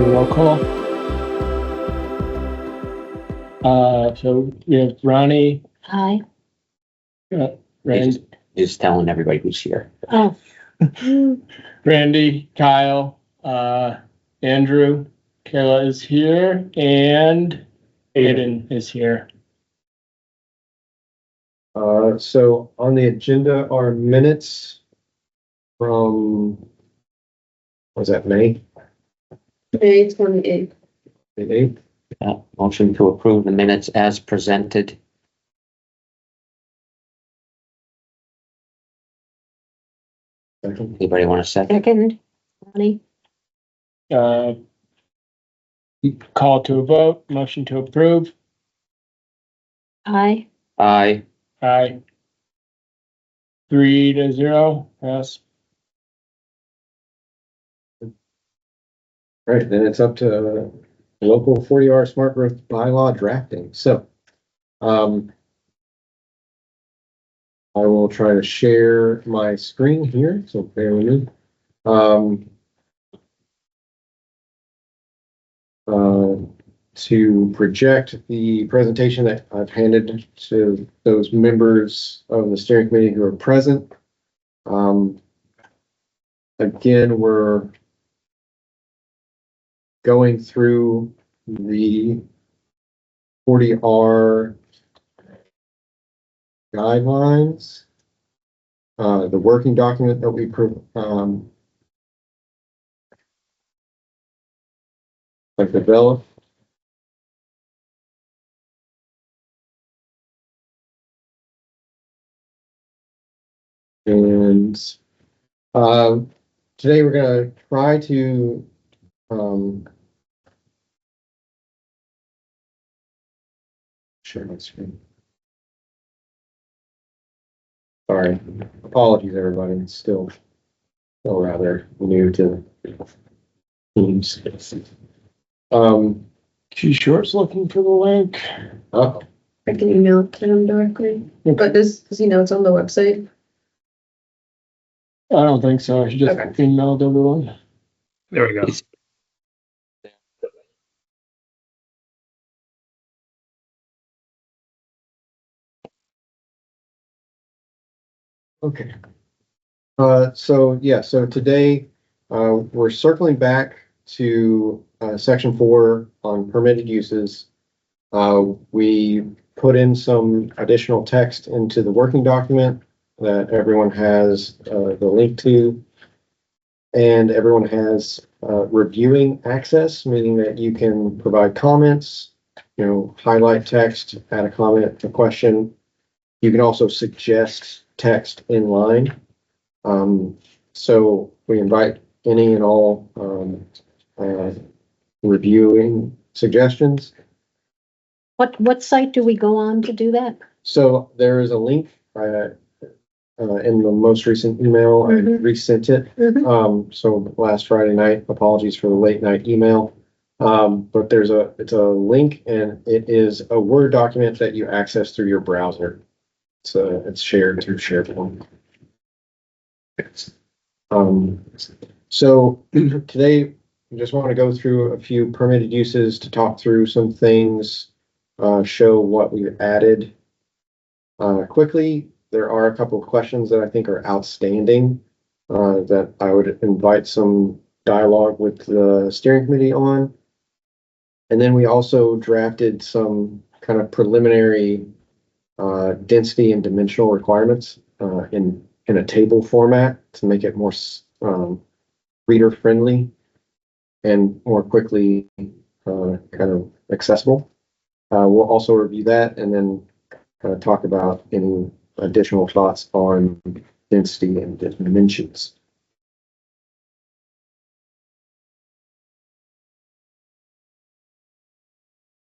do a roll call. So we have Ronnie, Aye. Randy, Just telling everybody who's here. Oh. Randy, Kyle, Andrew, Kayla is here, and Aiden is here. So on the agenda are minutes from, what was that, May? May 28th. The 8th? Motion to approve the minutes as presented. Second. Anybody want a second? Second. Ronnie. Call to a vote, motion to approve. Aye. Aye. Aye. 3-0, yes. All right, then it's up to local 40R smart growth bylaw drafting. So, I will try to share my screen here, so bear with me. To project the presentation that I've handed to those members of the steering committee who are present. Again, we're going through the 40R guidelines, the working document that we developed. And today we're going to try to share my screen. Sorry, apologies everybody. It's still rather new to Teams. Too Short's looking for the link. Oh, I can email it to him directly. But does he know it's on the website? I don't think so. I should just Okay. emailed everyone. There we go. okay. So today, we're circling back to, section 4 on permitted uses. We put in some additional text into the working document that everyone has, the link to. And everyone has, reviewing access, meaning that you can provide comments, highlight text, add a comment, a question. You can also suggest text in line. So we invite any and all reviewing suggestions. What site do we go on to do that? So there is a link in the most recent email. I resent it. So last Friday night, apologies for the late night email. But it's a link, and it is a Word document that you access through your browser. So it's shared through SharePoint. So today I just want to go through a few permitted uses to talk through some things, show what we've added. Quickly, there are a couple of questions that I think are outstanding, that I would invite some dialogue with the steering committee on. And then we also drafted some kind of preliminary density and dimensional requirements in a table format to make it more reader friendly and more quickly kind of accessible. We'll also review that and then talk about any additional thoughts on density and dimensions.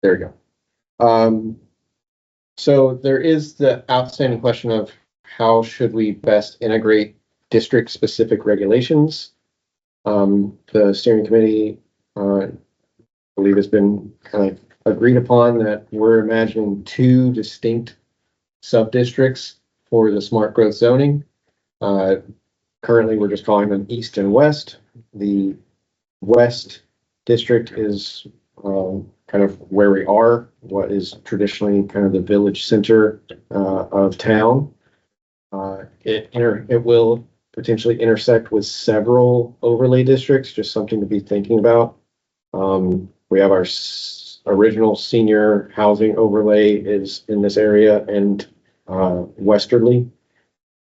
There we go. So there is the outstanding question of how should we best integrate district-specific regulations. The steering committee, I believe, has been kind of agreed upon that we're imagining 2 distinct sub-districts for the smart growth zoning. Currently, we're just calling them East and West. The West district is kind of where we are, what is traditionally kind of the village center of town. It will potentially intersect with several overlay districts, just something to be thinking about. We have our original senior housing overlay is in this area and westerly.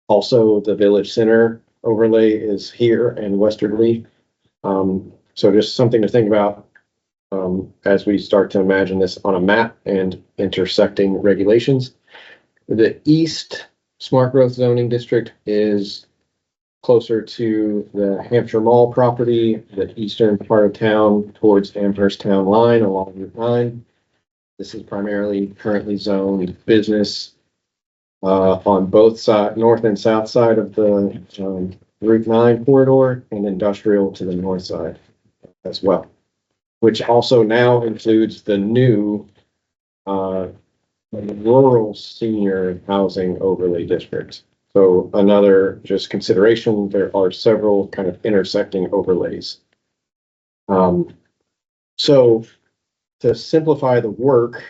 Also, the village center overlay is here and westerly. So just something to think about as we start to imagine this on a map and intersecting regulations. The east smart growth zoning district is closer to the Hampshire Mall property, the eastern part of town towards Amherst Town Line along Route 9. This is primarily currently zoned business on both sides, north and south side of the Route 9 corridor, and industrial to the north side as well, which also now includes the new rural senior housing overlay district. So another just consideration, there are several kind of intersecting overlays. So to simplify the work,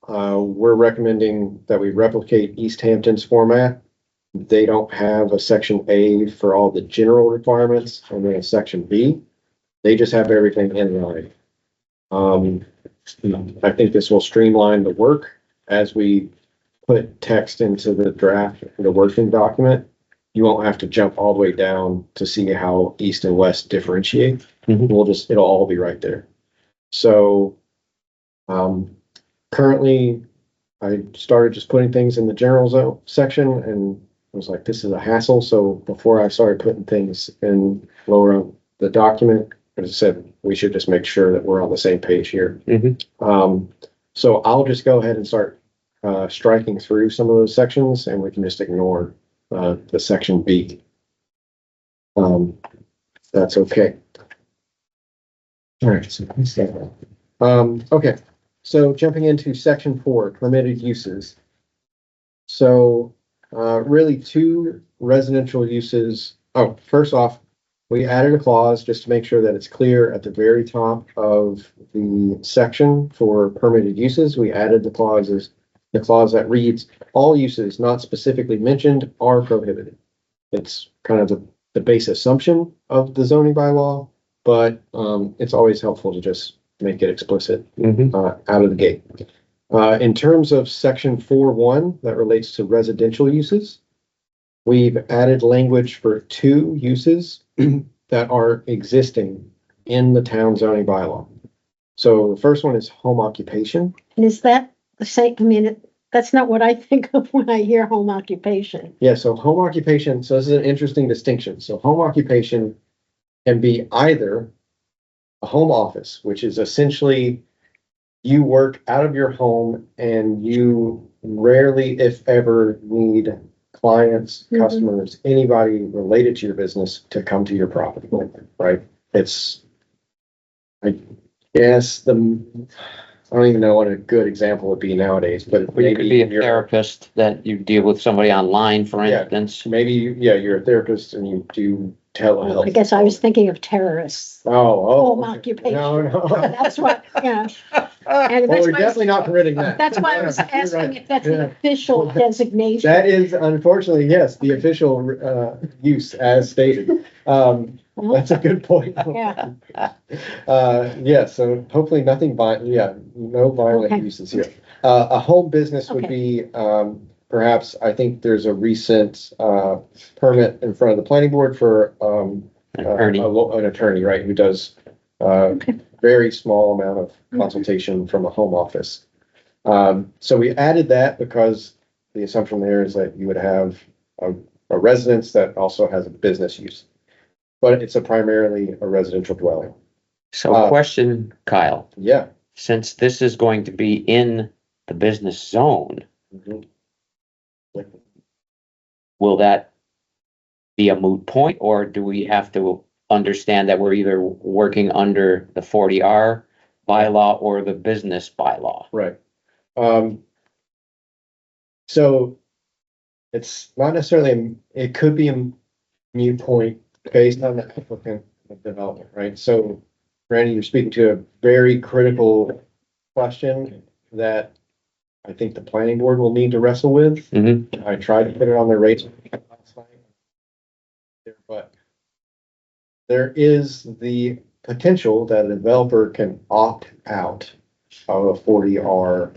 we're recommending that we replicate East Hampton's format. They don't have a section A for all the general requirements and then a section B. They just have everything in line. I think this will streamline the work as we put text into the draft, the working document. You won't have to jump all the way down to see how east and west differentiate. Mhm. It'll all be right there. So, currently I started just putting things in the general zone section and I was like, this is a hassle. So before I started putting things in lower on the document, as I said, we should just make sure that we're on the same page here. So I'll just go ahead and start striking through some of those sections and we can just ignore the section B. That's okay. All right. So, okay. So jumping into section 4, permitted uses. So really two residential uses. Oh, first off, we added a clause just to make sure that it's clear at the very top of the section for permitted uses. We added the clause that reads, all uses not specifically mentioned are prohibited. It's kind of the base assumption of the zoning bylaw, but it's always helpful to just make it explicit out of the gate. In terms of section 4.1 that relates to residential uses, we've added language for 2 uses that are existing in the town zoning bylaw. So the first one is home occupation. And is that the same? I mean, that's not what I think of when I hear home occupation. Yeah, so home occupation, so this is an interesting distinction. So home occupation can be either a home office, which is essentially you work out of your home and you rarely, if ever, need clients, customers, anybody related to your business to come to your property, right? It's, I guess I don't even know what a good example would be nowadays, but You could be a therapist that you deal with somebody online, for instance. maybe, you're a therapist and you do telehealth. I guess I was thinking of terrorists. Home occupation. No. That's what, yeah. And Well, that's we're why definitely not permitting that. That's why I was You're asking right. if that's the official designation. That is unfortunately, yes, the official use as stated. That's a good point. Yeah. Yeah, so hopefully nothing no violent Okay. uses here. A home business would be, perhaps, I think there's a recent permit in front of the planning board for An attorney. an attorney, right, who does very small amount of consultation from a home office. So we added that because the assumption there is that you would have a residence that also has a business use, but it's primarily a residential dwelling. So question, Kyle, Yeah. since this is going to be in the business zone, will that be a moot point, or do we have to understand that we're either working under the 40R bylaw or the business bylaw? Right. So it's not necessarily, it could be a mute point based on the applicant of development, right? So Randy, you're speaking to a very critical question that I think the planning board will need to wrestle with. Mhm. I tried to put it on their radar last night, but there is the potential that a developer can opt out of a 40R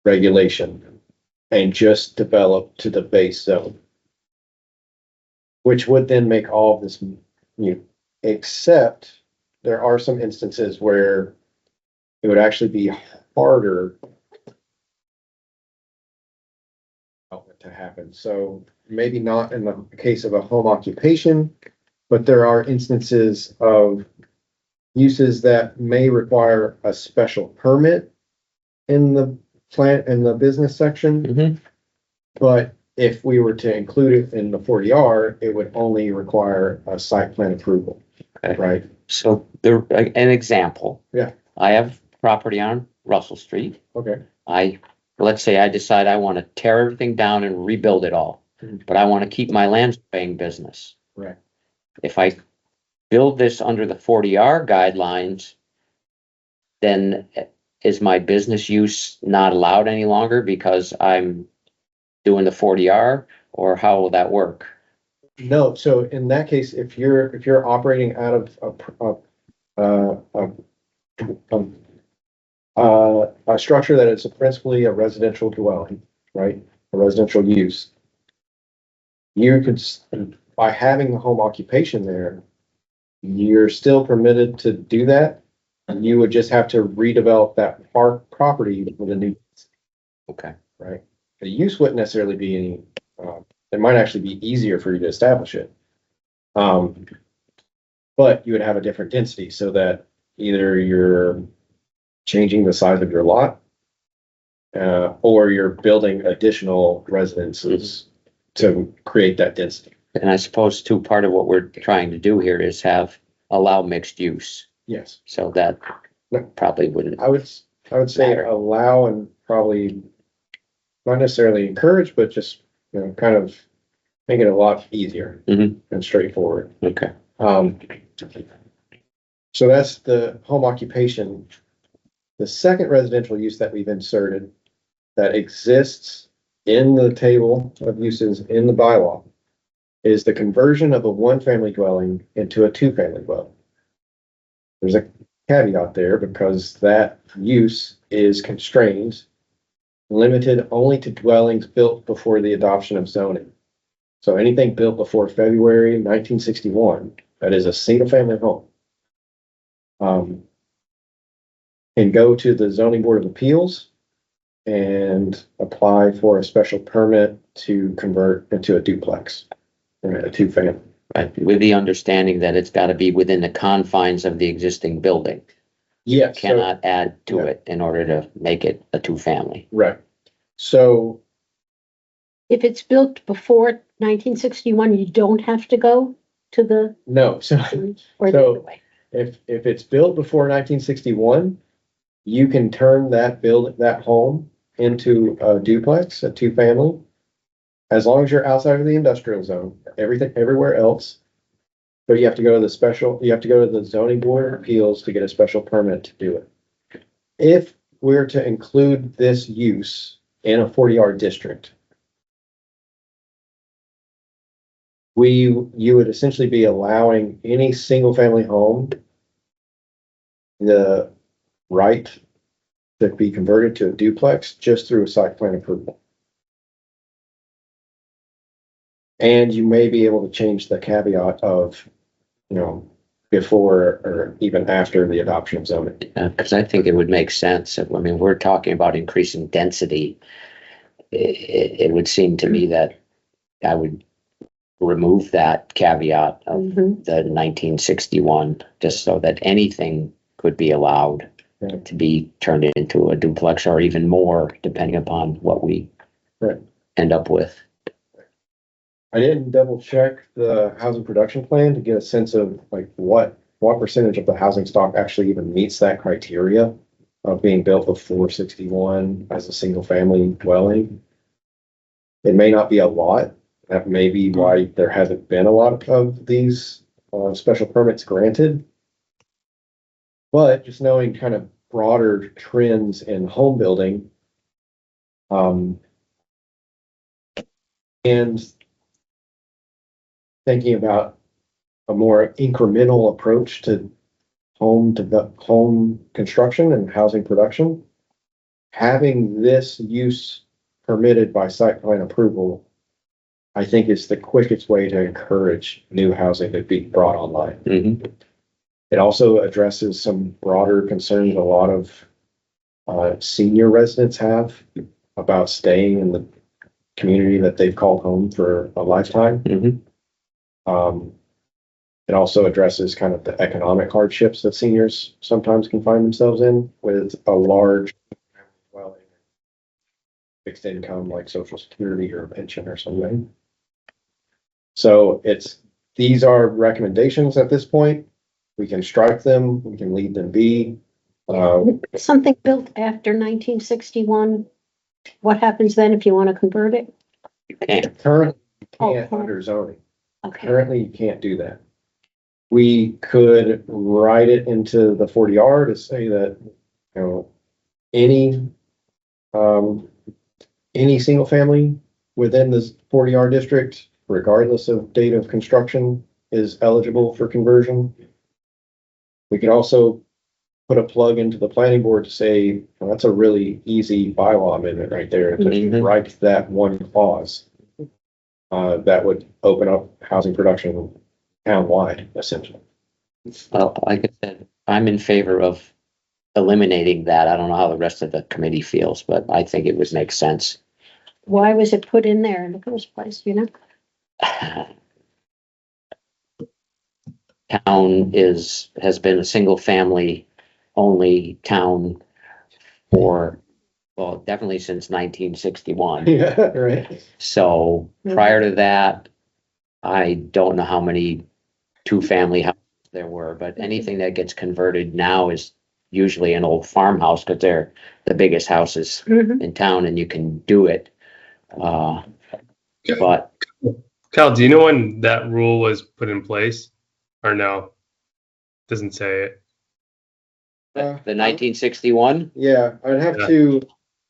regulation and just develop to the base zone, which would then make all of this mute, except there are some instances where it would actually be harder to happen. So maybe not in the case of a home occupation, but there are instances of uses that may require a special permit in the plant, in the business section. Mhm. But if we were to include it in the 40R, it would only require a site plan approval, Okay. right? So there, an example. Yeah. I have property on Russell Street. Okay. Let's say I decide I want to tear everything down and rebuild it all, Mhm. but I want to keep my land surveying business. Right. If I build this under the 40R guidelines, then is my business use not allowed any longer because I'm doing the 40R, or how will that work? No, so in that case, if you're operating out of a structure that is principally a residential dwelling, right? A residential use. You could, by having the home occupation there, you're still permitted to do that. You would just have to redevelop that property with a new, Okay. right? The use wouldn't necessarily be any, it might actually be easier for you to establish it. But you would have a different density so that either you're changing the size of your lot, or you're building additional residences to create that density. And I suppose too, part of what we're trying to do here is allow mixed use, Yes, so that probably wouldn't. I would say Matter. allow and probably not necessarily encourage, but just, kind of make it a lot easier Mhm. and straightforward. Okay. So that's the home occupation. The second residential use that we've inserted that exists in the table of uses in the bylaw is the conversion of a one-family dwelling into a two-family dwelling. There's a caveat there because that use is constrained, limited only to dwellings built before the adoption of zoning. So anything built before February 1961, that is a single-family home, can go to the zoning board of appeals and apply for a special permit to convert into a duplex, or a two-family. Right, with the understanding that it's got to be within the confines of the existing building. Yes. Cannot add to yeah. it in order to make it a two-family. Right. So, If it's built before 1961, you don't have to go to the, no, so or the So- other way. if it's built before 1961, you can turn that home into a duplex, a two-family, as long as you're outside of the industrial zone. Everywhere else, but you have to go to the zoning board of appeals to get a special permit to do it. If we're to include this use in a 40R district, you would essentially be allowing any single-family home the right to be converted to a duplex just through a site plan approval. And you may be able to change the caveat of, before or even after the adoption of zoning. Because I think it would make sense. I mean, we're talking about increasing density. It would seem to me that I would remove that caveat of Mhm. the 1961, just so that anything could be allowed Right. to be turned into a duplex or even more, depending upon what we Right. end up with. I didn't double check the housing production plan to get a sense of like what percentage of the housing stock actually even meets that criteria of being built before 61 as a single family dwelling. It may not be a lot. That may be why there hasn't been a lot of these special permits granted. But just knowing kind of broader trends in home building. And thinking about a more incremental approach to home construction and housing production. Having this use permitted by site plan approval, I think is the quickest way to encourage new housing to be brought online. Mhm. It also addresses some broader concerns a lot of senior residents have about staying in the community that they've called home for a lifetime. Mhm. It also addresses kind of the economic hardships that seniors sometimes can find themselves in with a large dwelling, fixed income like Social Security or a pension or something. So these are recommendations at this point. We can strike them, we can leave them be. Something built after 1961, what happens then if you want to convert it? You can't. Currently, you can't Okay. under zoning. Okay, Currently, you can't do that. We could write it into the 40R to say that, any single family within this 40R district, regardless of date of construction, is eligible for conversion. We could also put a plug into the planning board to say, well, that's a really easy bylaw amendment right there. Just Mhm. write that one clause. That would open up housing production townwide, essentially. Well, like I said, I'm in favor of eliminating that. I don't know how the rest of the committee feels, but I think it would make sense. why was it put in there in the first place, you know? Town has been a single family only town for, well, definitely since 1961. Yeah, right. So prior to that, I don't know how many two-family houses there were, but anything that gets converted now is usually an old farmhouse because they're the biggest houses Mhm. in town and you can do it. But Cal, do you know when that rule was put in place? Or no? Doesn't say it. the 1961, Yeah, I'd have Yeah. to,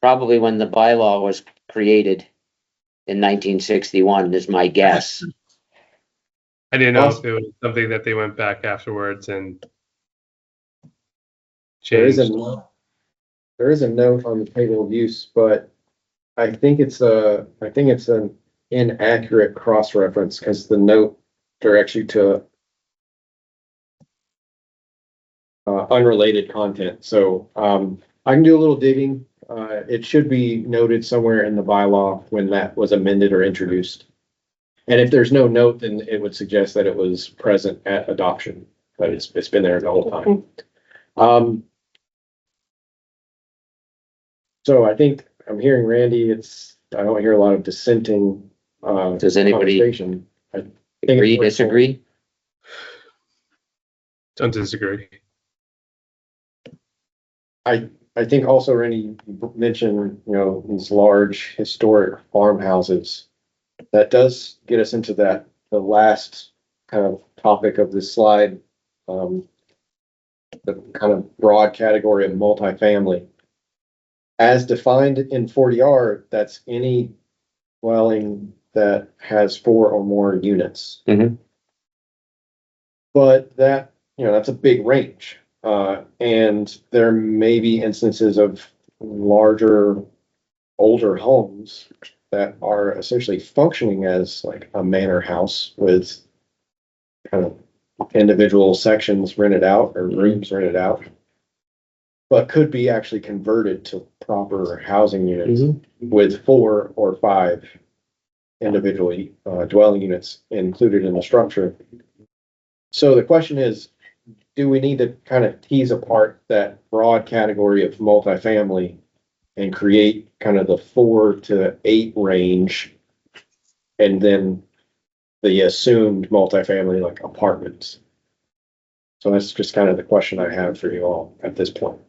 probably when the bylaw was created in 1961 is my guess. I didn't know if Awesome. it was something that they went back afterwards and there is changed. there is a note on the table of use, but I think it's an inaccurate cross-reference because the note directs you to unrelated content. So, I can do a little digging. It should be noted somewhere in the bylaw when that was amended or introduced. And if there's no note, then it would suggest that it was present at adoption, but it's been there the whole time. So I think I'm hearing Randy, I don't hear a lot of dissenting, Does anybody conversation. I think agree, it's- disagree? Don't disagree. I think also Randy mentioned, these large historic farmhouses. That does get us into the last kind of topic of this slide. The kind of broad category of multifamily. As defined in 40R, that's any dwelling that has 4 or more units. Mhm. But that's a big range. And there may be instances of larger, older homes that are essentially functioning as like a manor house with kind of individual sections rented out or rooms rented out, but could be actually converted to proper housing units with 4 or 5 individually dwelling units included in the structure. So the question is, do we need to kind of tease apart that broad category of multifamily and create kind of the 4 to 8 range, and then the assumed multifamily like apartments? So that's just kind of the question I have for you all at this point.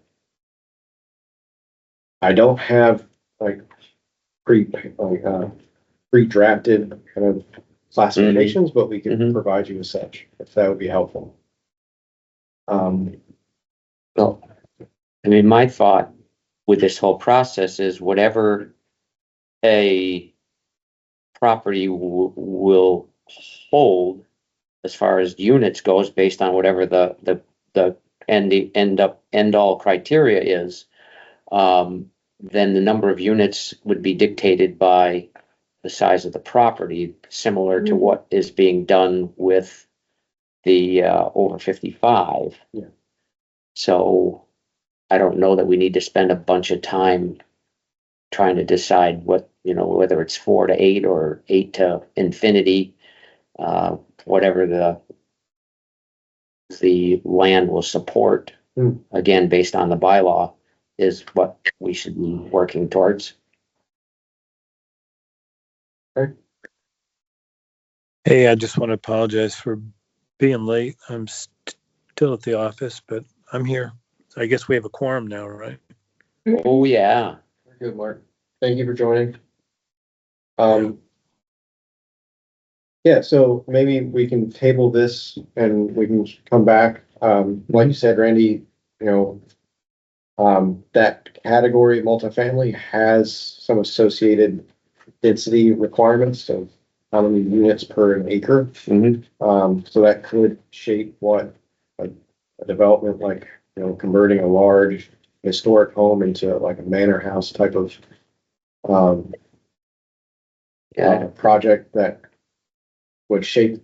I don't have like pre-drafted kind of classifications, but we can Mhm. provide you with such if that would be helpful. Well, I mean, my thought with this whole process is whatever a property will hold as far as units goes, based on whatever the end all criteria is, then the number of units would be dictated by the size of the property, similar to Mhm. what is being done with the over 55. Yeah. So I don't know that we need to spend a bunch of time trying to decide what, whether it's 4 to 8 or 8 to infinity, whatever the land will support. Hmm. Again, based on the bylaw, is what we should be working towards. Hey, I just want to apologize for being late. I'm still at the office, but I'm here. So I guess we have a quorum now, right? Oh, yeah. Good, Mark. Thank you for joining. Yeah, so maybe we can table this and we can come back. Like you said, Randy, that category multifamily has some associated density requirements of how many units per an acre. Mhm. So that could shape what a development like, converting a large historic home into like a manor house type of Yeah, project that would shape,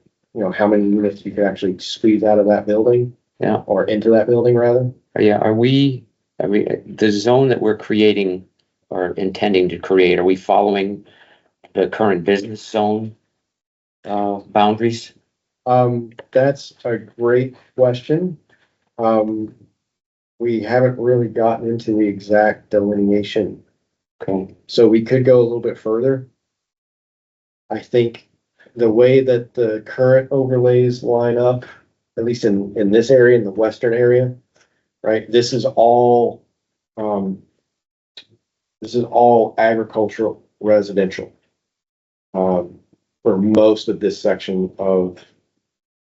how many units you could actually squeeze out of that building. Yeah. Or into that building rather. yeah. Are we, the zone that we're creating or intending to create, are we following the current business zone boundaries? That's a great question. We haven't really gotten into the exact delineation, Okay. so we could go a little bit further. I think the way that the current overlays line up, at least in this area, in the western area, right? This is all agricultural residential. For most of this section of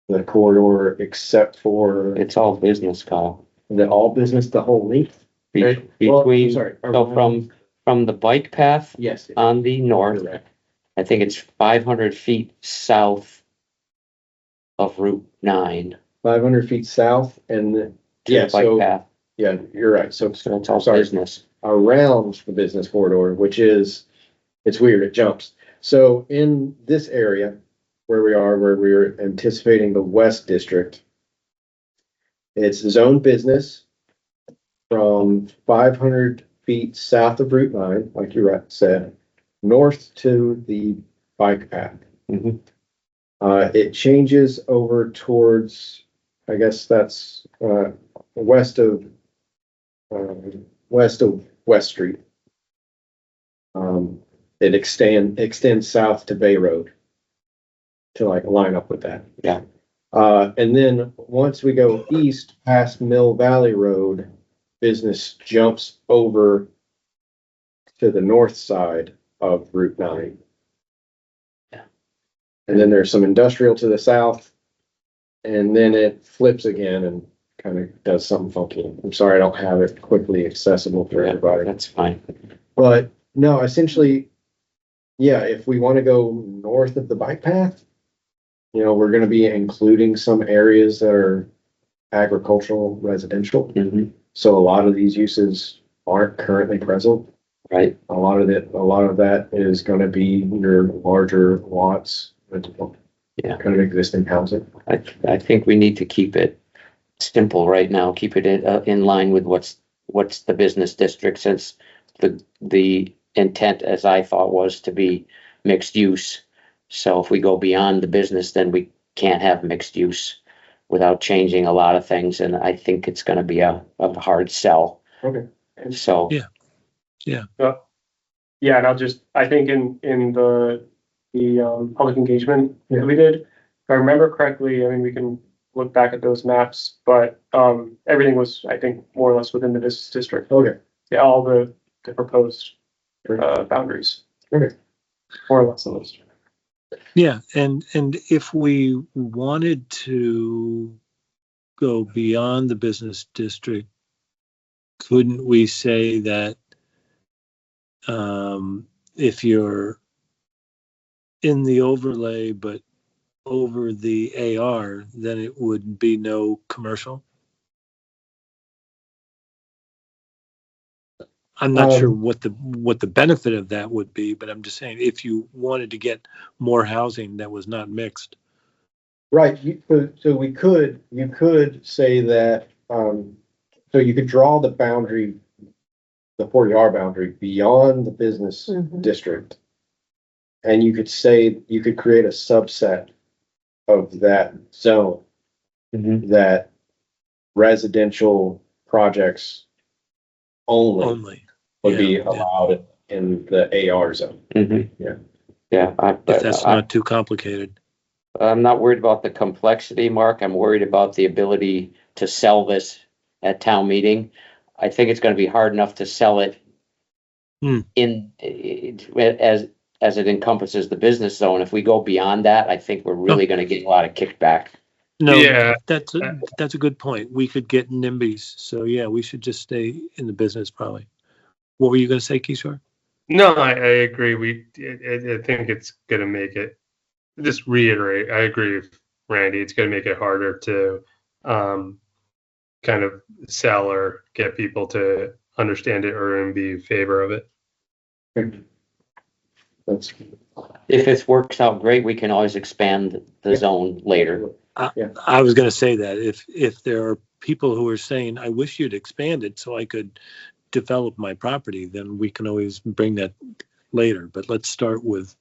the corridor, except for It's all business, Kyle. the all business, the whole length. Be- Well, I'm Between, sorry. so from the bike path Yes. on the north, Correct. I think it's 500 feet south of Route 9 500 feet south and to yeah, the bike so, path. yeah, you're right. So So it's all sorry. business. Around the business corridor, which is, it's weird, it jumps. So in this area where we're anticipating the West District, it's zone business from 500 feet south of Route 9, like you said, north to the bike path. Mhm. It changes over towards, I guess that's west of West Street. It extends south to Bay Road to like line up with that. Yeah. And then once we go east past Mill Valley Road, business jumps over to the north side of Route 9. Yeah. And then there's some industrial to the south. And then it flips again and kind of does something funky. I'm sorry, I don't have it quickly accessible for Yeah, everybody. that's fine. But no, essentially, yeah, if we want to go north of the bike path, we're going to be including some areas that are agricultural residential. Mhm. So a lot of these uses aren't currently present. Right. A lot of that is going to be your larger lots with Yeah. kind of existing housing. I think we need to keep it simple right now, keep it in line with what's the business district, since the intent, as I thought, was to be mixed use. So if we go beyond the business, then we can't have mixed use without changing a lot of things, and I think it's gonna be a hard sell. Okay. So. Yeah. Yeah, and I think in the public engagement Yeah. that we did, if I remember correctly, I mean, we can look back at those maps, but everything was, I think, more or less within the business district. Okay. Yeah, all the proposed Sure. boundaries. Okay. More or less at least. Yeah, and if we wanted to go beyond the business district, couldn't we say that if you're in the overlay but over the AR, then it would be no commercial? I'm not sure what the benefit of that would be, but I'm just saying if you wanted to get more housing that was not mixed. Right, so you could say that, so you could draw the boundary, the 40R boundary beyond the business Mhm. district. And you could say, you could create a subset of that zone Mhm. that residential projects only Only. would be Yeah, yeah. allowed in the AR zone. Mhm. Yeah. Yeah, If that's not too complicated. I'm not worried about the complexity, Mark. I'm worried about the ability to sell this at town meeting. I think it's gonna be hard enough to sell it as it encompasses the business zone. If we go beyond that, I think we're really gonna get a lot of kickback. No, Yeah. that's a good point. We could get NIMBYs. So yeah, we should just stay in the business probably. What were you going to say, Kishore? No, I agree. I think it's gonna make it. Just reiterate, I agree with Randy. It's gonna make it harder to kind of sell or get people to understand it or be in favor of it. That's, If it works out great, we can always expand the Yeah. zone later. I was going to say that if there are people who are saying, I wish you'd expand it so I could develop my property, then we can always bring that later. But let's start with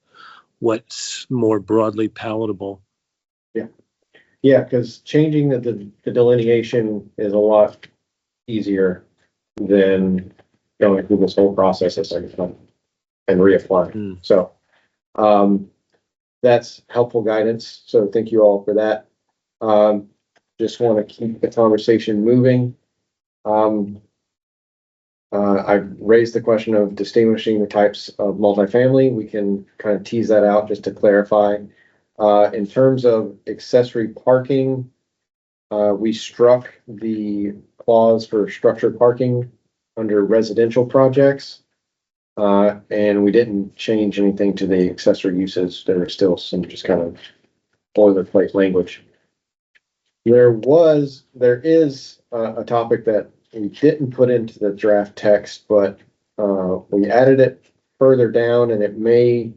what's more broadly palatable. yeah, because changing the delineation is a lot easier than going through this whole process a second time and reapplying. So, that's helpful guidance. So thank you all for that. Just want to keep the conversation moving. I raised the question of distinguishing the types of multifamily. We can kind of tease that out just to clarify. In terms of accessory parking, we struck the clause for structured parking under residential projects. And we didn't change anything to the accessory uses. There are still some just kind of boilerplate language. There is a topic that we didn't put into the draft text, but we added it further down and it may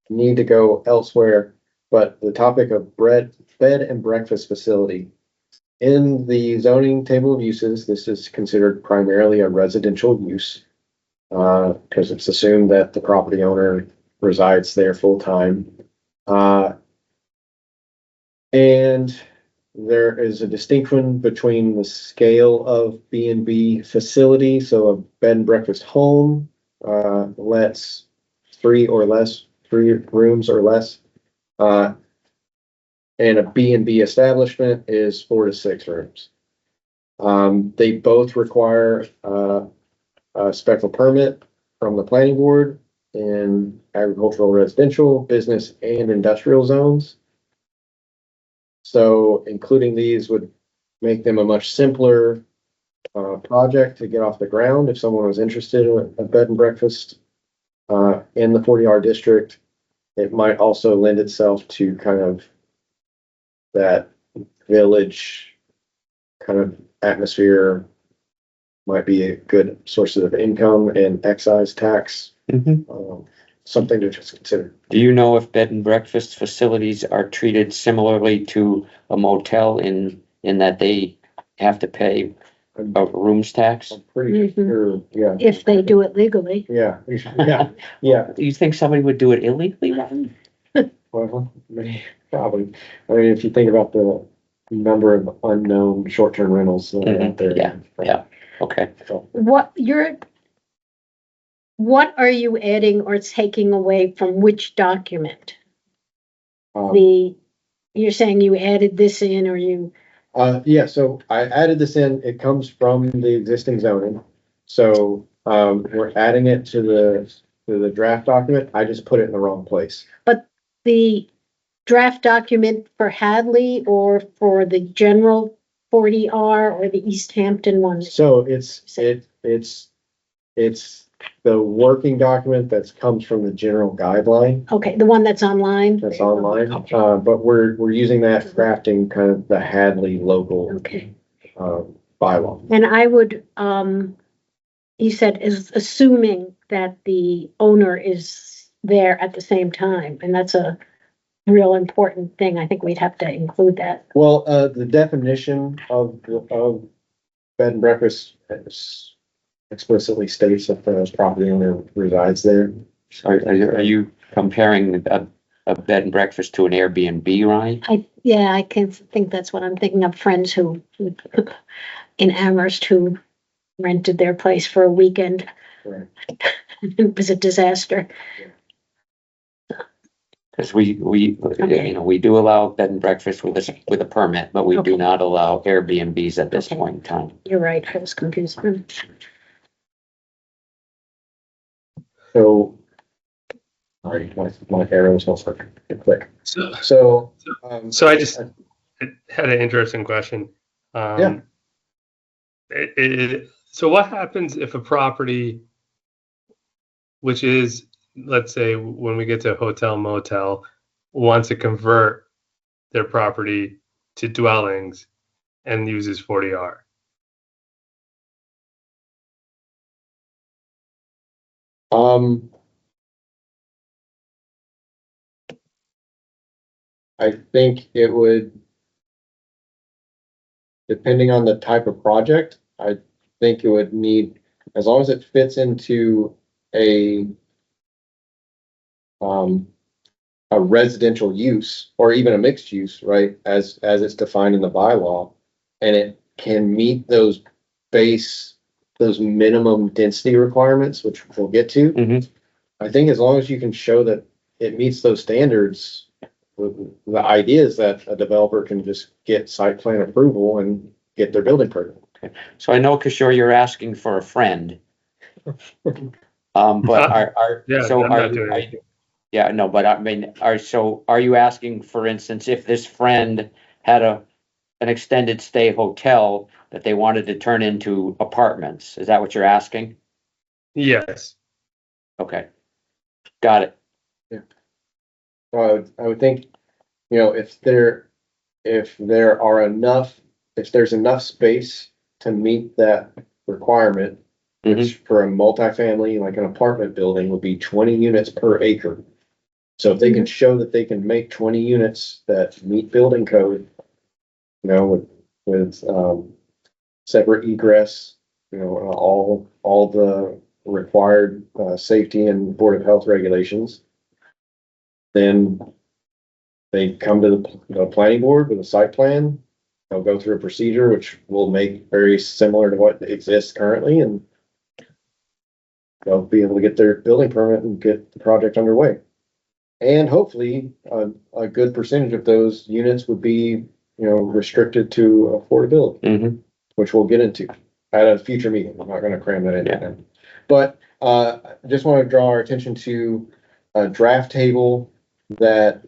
need to go elsewhere. But the topic of bed and breakfast facility. In the zoning table of uses, this is considered primarily a residential use because it's assumed that the property owner resides there full time. And there is a distinction between the scale of B&B facility. So a bed and breakfast home lets 3 rooms or less. And a B&B establishment is 4 to 6 rooms. They both require a special permit from the planning board in agricultural, residential, business, and industrial zones. So including these would make them a much simpler project to get off the ground if someone was interested in a bed and breakfast in the 40R district. It might also lend itself to kind of that village kind of atmosphere, might be a good source of income and excise tax. Something to just consider. Do you know if bed and breakfast facilities are treated similarly to a motel in that they have to pay a rooms tax? I'm pretty sure, yeah. If they do it legally. Yeah, yeah. Do you think somebody would do it illegally, Ron? Well, probably. I mean, if you think about the number of unknown short-term rentals that are out there. Yeah. Okay. So, What are you adding or taking away from which document? You're saying you added this in or you? yeah, so I added this in, it comes from the existing zoning. So, we're adding it to the draft document. I just put it in the wrong place. But the draft document for Hadley or for the general 40R or the East Hampton one? So it's the working document that's comes from the general guideline Okay, the one that's online? that's online. Okay. But we're using that for crafting kind of the Hadley local, Okay, bylaw. and I would, you said is assuming that the owner is there at the same time, and that's a real important thing. I think we'd have to include that. Well, the definition of bed and breakfast explicitly states that the property owner resides there. Are you comparing a bed and breakfast to an Airbnb, Ryan? Yeah, I can think that's what I'm thinking of, friends who in Amherst who rented their place for a weekend. Right. It was a disaster. Because we, Okay. we do allow bed and breakfast with a permit, but we Okay. do not allow Airbnbs at this Okay. point in time. You're right, I was confused. So, sorry, my arrows don't start to click. So, So I just had an interesting question. Yeah. So what happens if a property, which is, let's say, when we get to hotel motel, wants to convert their property to dwellings and uses 40R? I think it would, depending on the type of project, I think it would need, as long as it fits into a residential use or even a mixed use, right, as it's defined in the bylaw, and it can meet those minimum density requirements, which we'll get to. Mhm. I think as long as you can show that it meets those standards, the idea is that a developer can just get site plan approval and get their building permit. So I know, Kishore, you're asking for a friend. But Yeah, so I'm not doing anything. yeah, no, but I mean, are you asking, for instance, if this friend had an extended stay hotel that they wanted to turn into apartments? Is that what you're asking? Yes. Okay. Got it. I would think, if there's enough space to meet that requirement, which for a multifamily, like an apartment building, would be 20 units per acre. So if they can show that they can make 20 units that meet building code, with separate egress, all the required safety and Board of Health regulations, then they come to the planning board with a site plan. They'll go through a procedure which will make very similar to what exists currently, and they'll be able to get their building permit and get the project underway. And hopefully, a good percentage of those units would be, restricted to affordability, Mm-hmm. which we'll get into at a future meeting. I'm not gonna cram that in. Yeah. But, I just want to draw our attention to a draft table that,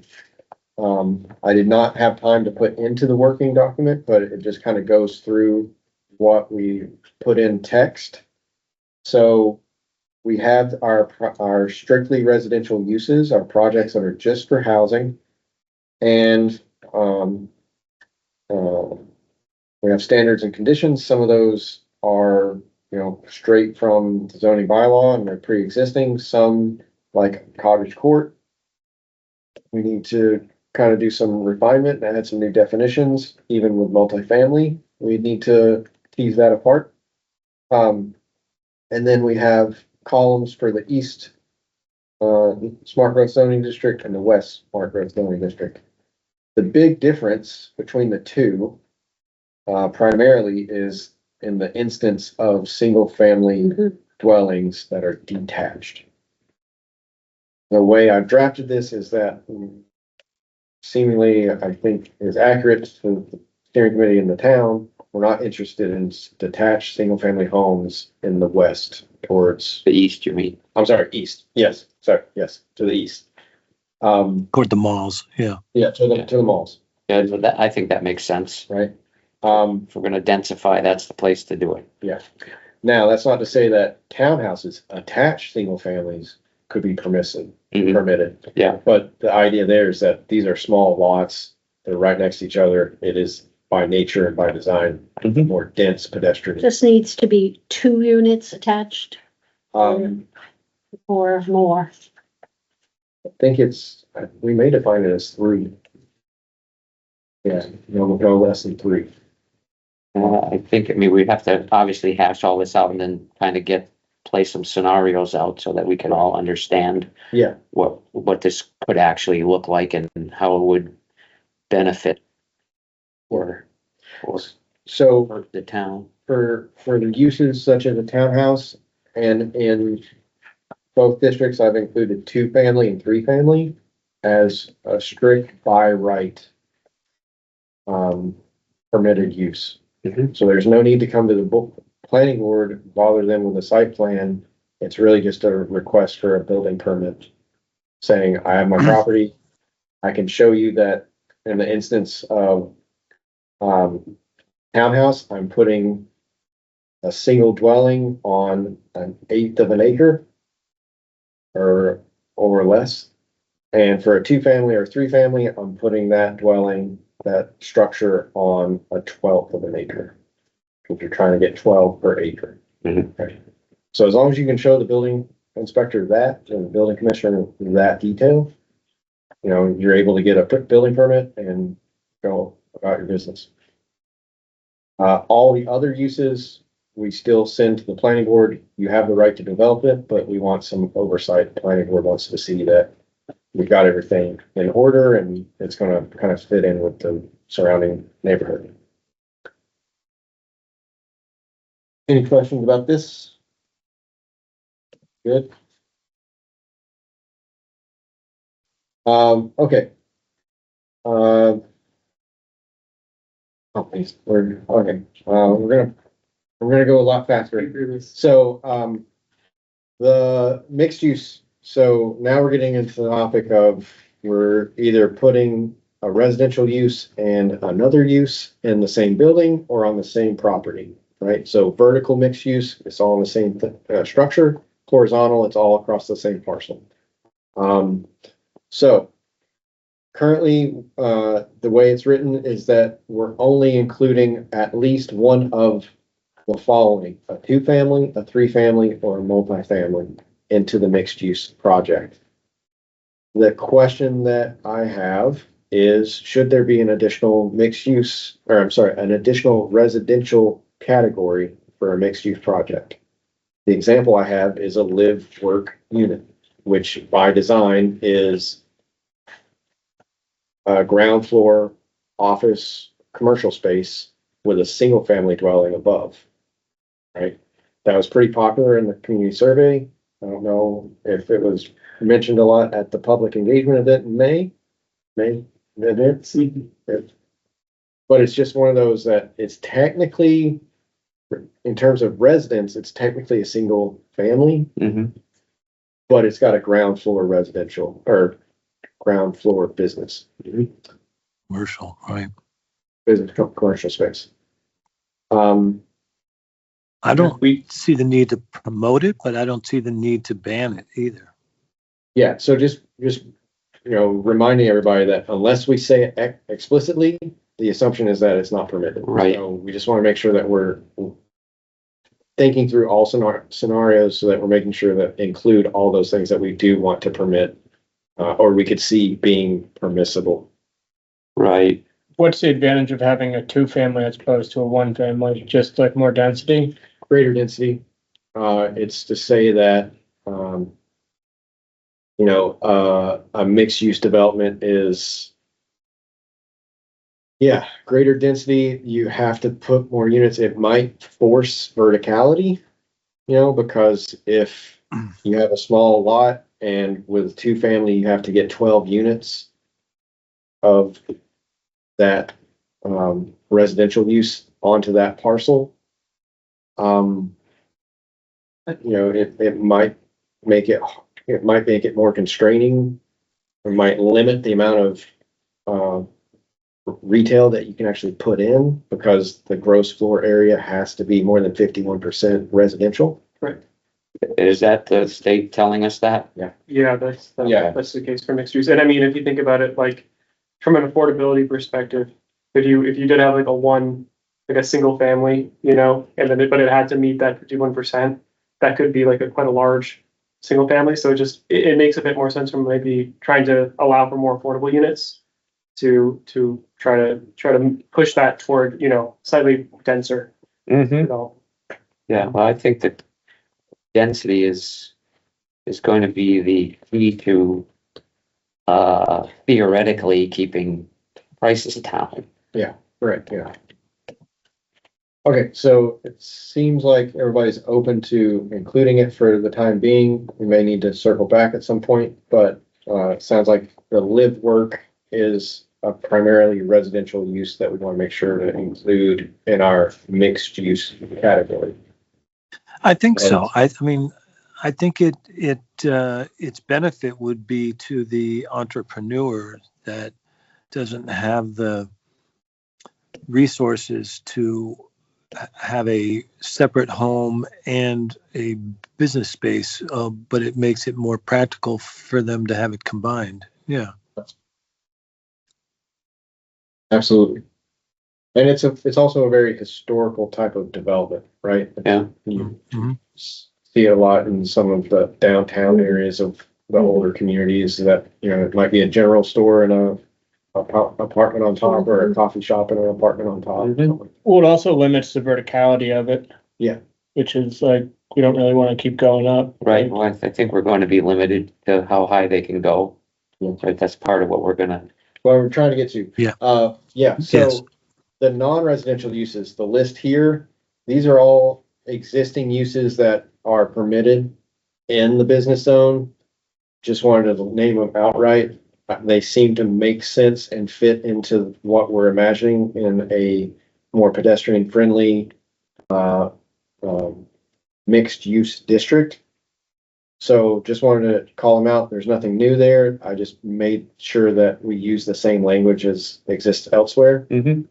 I did not have time to put into the working document, but it just kind of goes through what we put in text. So we have our strictly residential uses, our projects that are just for housing. And, we have standards and conditions. Some of those are, straight from the zoning bylaw and they're pre-existing. Some, like cottage court, we need to kind of do some refinement and add some new definitions. Even with multifamily, we need to tease that apart. And then we have columns for the east smart growth zoning district and the west smart growth zoning district. The big difference between the two primarily is in the instance of single family dwellings that are detached. The way I've drafted this is that seemingly, I think, is accurate to the steering committee in the town. We're not interested in detached single-family homes in the west towards, The east, you mean? I'm sorry, east. Yes, sorry, yes, to the east. Toward the malls, yeah. Yeah, to the malls, Yeah, I think that makes sense. right? If we're gonna densify, that's the place to do it. Yeah. Now, that's not to say that townhouses, attached single families could be Mhm. permitted. Yeah. But the idea there is that these are small lots, they're right next to each other. It is by nature and by design, Mhm. more dense pedestrian. This needs to be 2 units attached Um, or more. I think we may define it as 3. Yeah, no less than 3. I think, I mean, we have to obviously hash all this out and then kind of play some scenarios out so that we can all understand Yeah, what this could actually look like and how it would benefit or so hurt the town. for the uses such as a townhouse, and in both districts, I've included 2-family and 3-family as a strict by right permitted use. Mhm. So there's no need to come to the planning board, bother them with a site plan. It's really just a request for a building permit saying, I have my property. I can show you that in the instance of townhouse, I'm putting a single dwelling on 1/8 of an acre or less. And for a 2-family or 3-family, I'm putting that dwelling, that structure on 1/12 of an acre. If you're trying to get 12 per acre. Mhm. Right. So as long as you can show the building inspector that, and the building commissioner that detail, you're able to get a building permit and go about your business. All the other uses, we still send to the planning board. You have the right to develop it, but we want some oversight. The planning board wants to see that we've got everything in order and it's gonna kind of fit in with the surrounding neighborhood. Any questions about this? Good. Okay. Oh, please, okay, I'm gonna go a lot faster. So, the mixed use, so now we're getting into the topic of, we're either putting a residential use and another use in the same building or on the same property, right? So vertical mixed use, it's all in the same structure. Horizontal, it's all across the same parcel. So currently, the way it's written is that we're only including at least one of the following: a 2-family, a 3-family, or a multifamily into the mixed use project. The question that I have is, should there be an additional mixed use, or I'm sorry, an additional residential category for a mixed use project? The example I have is a live work unit, which by design is a ground floor office commercial space with a single family dwelling above. Right? That was pretty popular in the community survey. I don't know if it was mentioned a lot at the public engagement event in May events. But it's just one of those that it's technically, in terms of residence, it's technically a single family, Mhm. but it's got a ground floor residential or ground floor business. Commercial, right? Commercial space. I don't see the need to promote it, but I don't see the need to ban it either. Yeah, so just reminding everybody that unless we say it explicitly, the assumption is that it's not permitted. Right. So we just want to make sure that we're thinking through all scenarios so that we're making sure that include all those things that we do want to permit, or we could see being permissible. Right. What's the advantage of having a 2-family as opposed to a 1-family? Just like more density? Greater density. It's to say that, a mixed use development is, greater density. You have to put more units. It might force verticality, because if you have a small lot and with 2-family, you have to get 12 units of that residential use onto that parcel. It might make it more constraining. It might limit the amount of retail that you can actually put in because the gross floor area has to be more than 51% residential. Is that the state telling us that? Yeah, that's, Yeah. that's the case for mixed use. And I mean, if you think about it, like, from an affordability perspective, if you did have like like a single family, you know, and then, but it had to meet that 51%, that could be like quite a large single family. So it makes a bit more sense from maybe trying to allow for more affordable units to try to push that toward, you know, slightly denser Mm-hmm. development. Yeah, well, I think that density is going to be the key to theoretically keeping prices down. Right, yeah. Okay, so it seems like everybody's open to including it for the time being. We may need to circle back at some point, but it sounds like the live work is a primarily residential use that we want to make sure to include in our mixed use category. I think so. I mean, I think its benefit would be to the entrepreneur that doesn't have the resources to have a separate home and a business space, but it makes it more practical for them to have it combined. Yeah. Absolutely. And it's also a very historical type of development, right? Yeah. You Mhm. see a lot in some of the downtown areas of the older communities that, you know, it might be a general store and a apartment on top, or a coffee shop and an apartment on top. Mhm. Well, it also limits the verticality of it. Yeah. Which is like, we don't really want to keep going up. Right. Well, I think we're going to be limited to how high they can go. Yeah. Right. That's part of what we're gonna. Well, we're trying to get to. Yeah. Yeah, Yes. so the non-residential uses, the list here, these are all existing uses that are permitted in the business zone. Just wanted to name them outright. They seem to make sense and fit into what we're imagining in a more pedestrian friendly, mixed use district. So just wanted to call them out. There's nothing new there. I just made sure that we use the same language as exists elsewhere. Mm-hmm.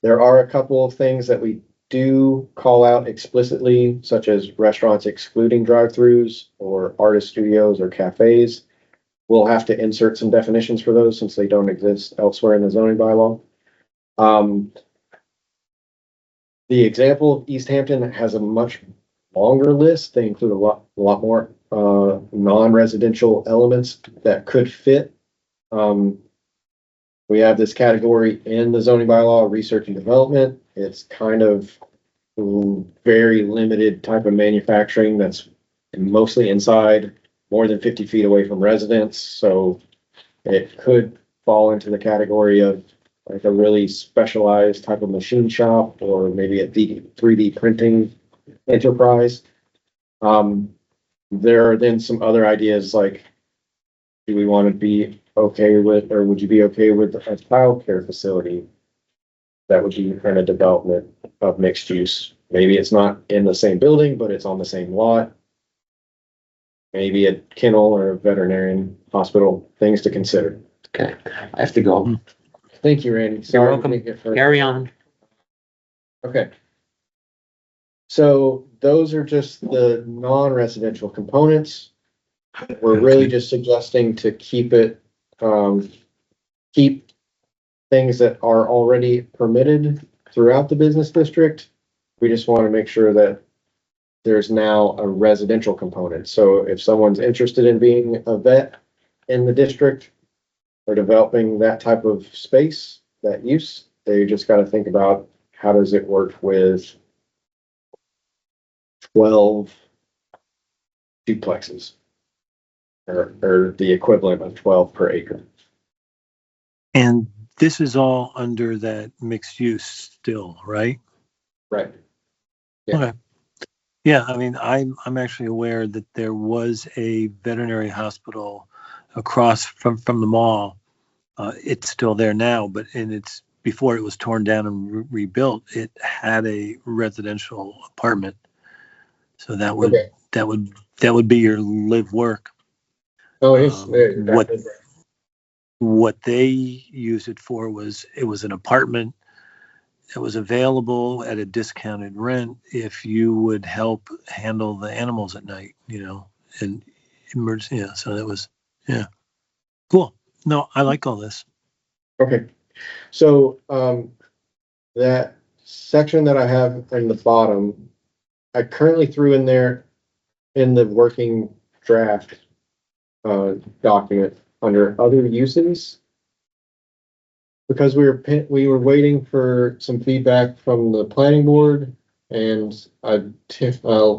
There are a couple of things that we do call out explicitly, such as restaurants excluding drive-throughs or artist studios or cafes. We'll have to insert some definitions for those since they don't exist elsewhere in the zoning bylaw. The example of East Hampton has a much longer list. They include a lot more non-residential elements that could fit. We have this category in the zoning bylaw, research and development. It's kind of very limited type of manufacturing that's mostly inside, more than 50 feet away from residents. So it could fall into the category of like a really specialized type of machine shop, or maybe a 3D printing enterprise. There are then some other ideas like, do we want to be okay with, or would you be okay with a childcare facility? That would be kind of development of mixed use. Maybe it's not in the same building, but it's on the same lot. Maybe a kennel or a veterinarian hospital, things to consider. Okay. I have to go. Thank you, Randy. You're Sorry to welcome. make it further. Carry on. Okay. So those are just the non-residential components. We're really just suggesting to keep it, keep things that are already permitted throughout the business district. We just want to make sure that there's now a residential component. So if someone's interested in being a vet in the district or developing that type of space, that use, they just got to think about how does it work with 12 duplexes or the equivalent of 12 per acre. And this is all under that mixed use still, right? Right. Yeah. Okay. Yeah, I mean, I'm actually aware that there was a veterinary hospital across from the mall. It's still there now, but before it was torn down and rebuilt, it had a residential apartment. So that would Okay. that would be your live work. Oh, yes. What what they used it for was, it was an apartment that was available at a discounted rent if you would help handle the animals at night, and emergency. Yeah, so that was, yeah, cool. No, I like all this. Okay, so, that section that I have in the bottom, I currently threw in there in the working draft, document under other uses. Because we were waiting for some feedback from the planning board, and I'll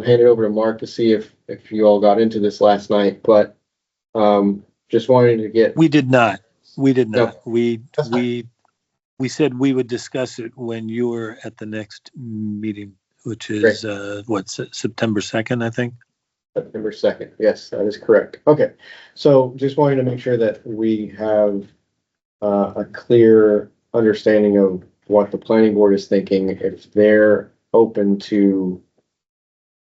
hand it over to Mark to see if you all got into this last night, but, just wanted to get. We did not. No. That's We said we would discuss it when you were at the next meeting, which is, September 2nd, I think. September 2nd. Yes, that is correct. Okay. So just wanted to make sure that we have a clear understanding of what the planning board is thinking, if they're open to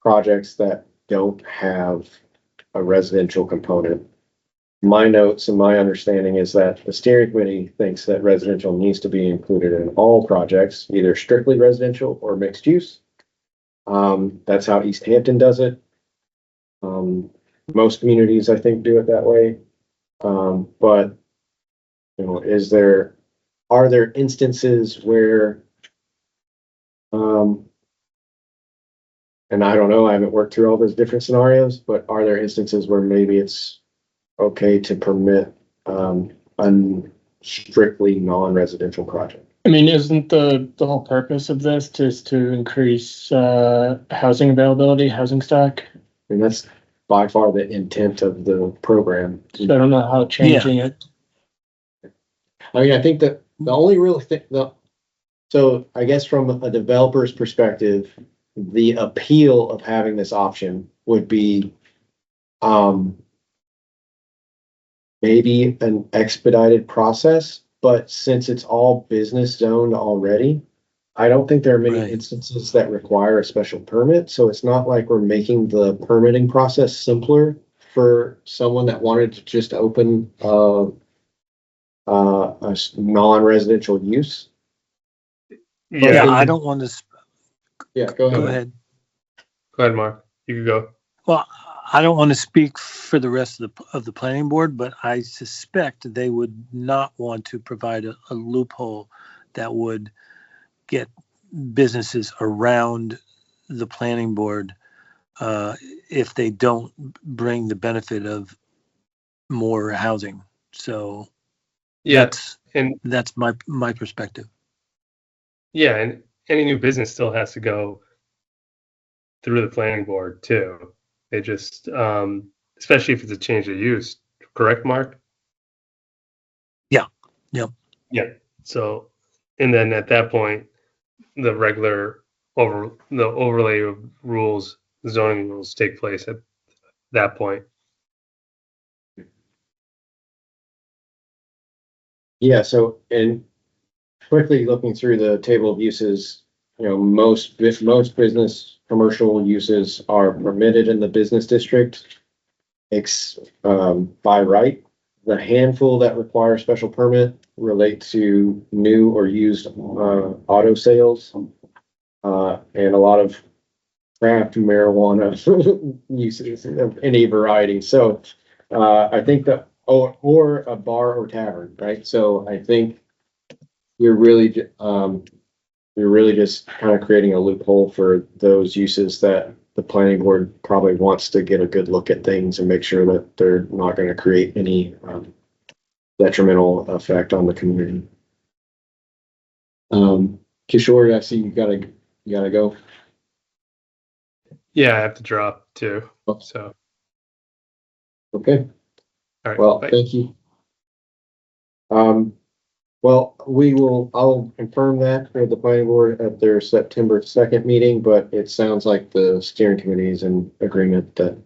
projects that don't have a residential component. My notes and my understanding is that the steering committee thinks that residential needs to be included in all projects, either strictly residential or mixed use. That's how East Hampton does it. Most communities, I think, do it that way. But, are there instances where, and I don't know, I haven't worked through all those different scenarios, but are there instances where maybe it's okay to permit, a strictly non-residential project? I mean, isn't the whole purpose of this just to increase, housing availability, housing stock? I mean, that's by far the intent of the program. So I don't know how changing it. I mean, I think that the only real thing, so I guess from a developer's perspective, the appeal of having this option would be, maybe an expedited process, but since it's all business zoned already, I don't think there are many Right. instances that require a special permit, so it's not like we're making the permitting process simpler for someone that wanted to just open a non-residential use. Yeah, Yeah, I don't want to, Yeah, go go ahead. ahead. go ahead, Mark. You can go. Well, I don't want to speak for the rest of the planning board, but I suspect they would not want to provide a loophole that would get businesses around the planning board, if they don't bring the benefit of more housing. So Yeah, and that's my perspective. yeah, and any new business still has to go through the planning board too. They just, especially if it's a change of use, correct, Mark? Yeah. Yep. Yeah. So, and then at that point, the overlay of rules, zoning rules take place at that point. Yeah, so, and quickly looking through the table of uses, most business commercial uses are permitted in the business district. By right, the handful that require special permit relate to new or used, auto sales. And a lot of craft marijuana uses of any variety. So, I think that, or a bar or tavern, right? So I think you're really just kind of creating a loophole for those uses that the planning board probably wants to get a good look at things and make sure that they're not going to create any, detrimental effect on the community. Kishore, I see you gotta go. Yeah, I have to drop too. Oh. So, Okay. all right. Well, bye. thank you. Well, I'll confirm that for the planning board at their September 2nd meeting, but it sounds like the steering committee is in agreement that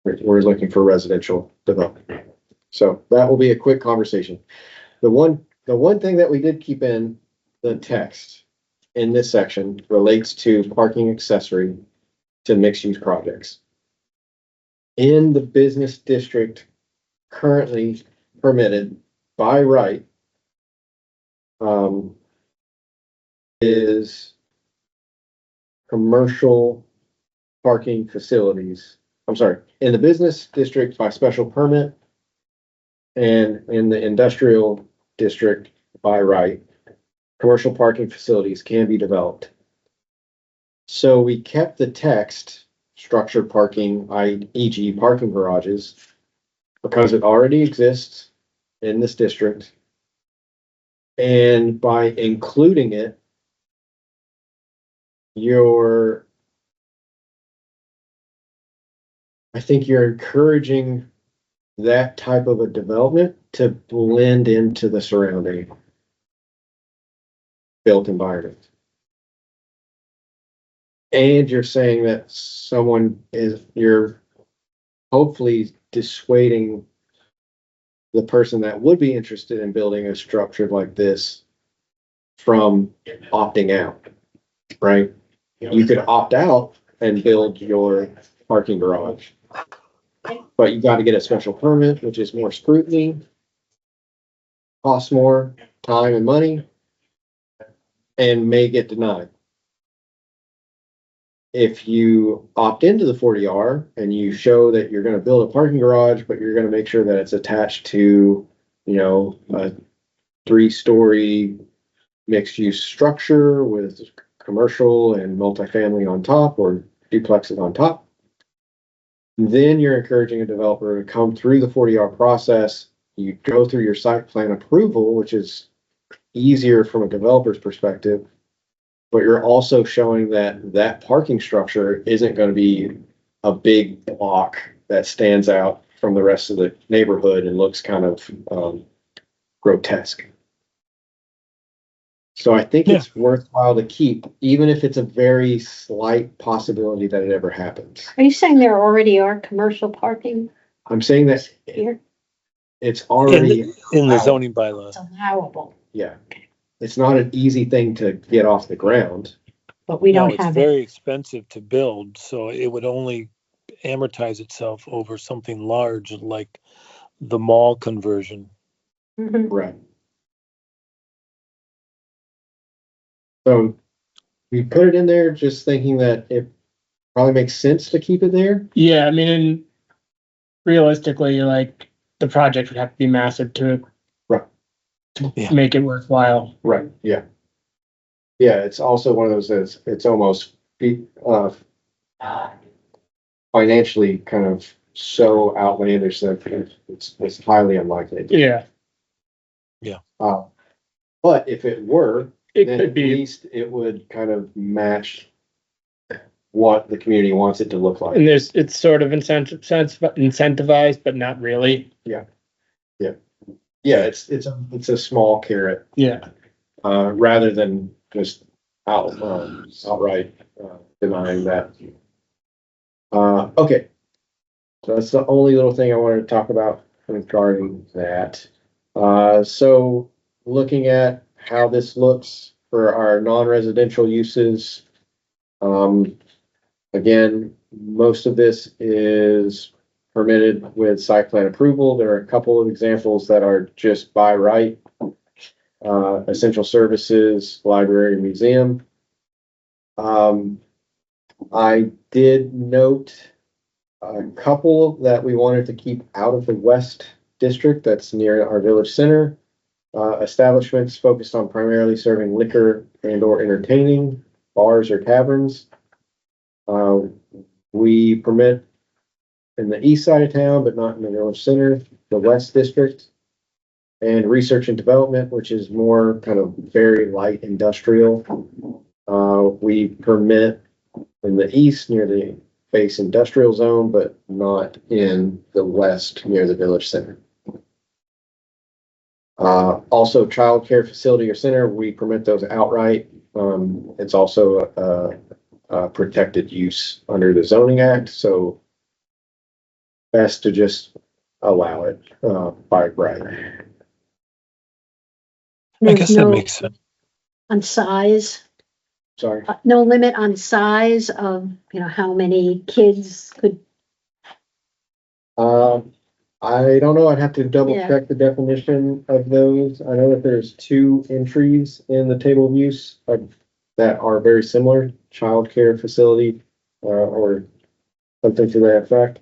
we're looking for residential development. So that will be a quick conversation. The one thing that we did keep in the text in this section relates to parking accessory to mixed use projects. In the business district, currently, permitted by right is commercial parking facilities. I'm sorry, in the business district by special permit and in the industrial district by right, commercial parking facilities can be developed. So we kept the text structured parking, e.g. parking garages, because it already exists in this district. And by including it, I think you're encouraging that type of a development to blend into the surrounding built environment. And you're saying that you're hopefully dissuading the person that would be interested in building a structure like this from opting out, right? You could opt out and build your parking garage, but you got to get a special permit, which is more scrutiny, costs more time and money, and may get denied. If you opt into the 40R and you show that you're going to build a parking garage, but you're going to make sure that it's attached to, a 3-story mixed use structure with commercial and multifamily on top or duplexes on top, then you're encouraging a developer to come through the 40R process. You go through your site plan approval, which is easier from a developer's perspective, but you're also showing that that parking structure isn't going to be a big block that stands out from the rest of the neighborhood and looks kind of grotesque. So I think it's worthwhile to keep, even if it's a very slight possibility that it ever happens. Are you saying there already are commercial parking I'm saying that here? it's already In the allowed. zoning bylaws. It's allowable, Yeah. It's not an easy thing to get off the ground. but we No, don't it's have it. very expensive to build, so it would only amortize itself over something large like the mall conversion. Mhm. Right. So we put it in there just thinking that it probably makes sense to keep it there. Yeah, I mean, and realistically, like, the project would have to be massive to Yeah. make it worthwhile. Right. Yeah. Yeah. It's also one of those that's it's almost financially kind of so outlandish that it's highly unlikely. Yeah, But if it were, it then could at be, least it would kind of match what the community wants it to look like. and it's sort of incentivized, but not really. Yeah, it's a small carrot, Yeah, rather than just outright denying that. Okay, so that's the only little thing I wanted to talk about regarding that. So looking at how this looks for our non-residential uses. Again, most of this is permitted with site plan approval. There are a couple of examples that are just by right. Essential services, library, museum. I did note a couple that we wanted to keep out of the West District that's near our village center. Establishments focused on primarily serving liquor and or entertaining, bars or taverns. We permit in the east side of town, but not in the village center, the West District. And research and development, which is more kind of very light industrial. We permit in the east near the base industrial zone, but not in the west near the village center. Also childcare facility or center, we permit those outright. It's also a protected use under the zoning act, so best to just allow it by right. I There's guess that no makes sense. on size, Sorry. no limit on size of, how many kids could, I don't know, I'd have to double Yeah. check the definition of those. I know that there's two entries in the table of use that are very similar, childcare facility, or something to that effect.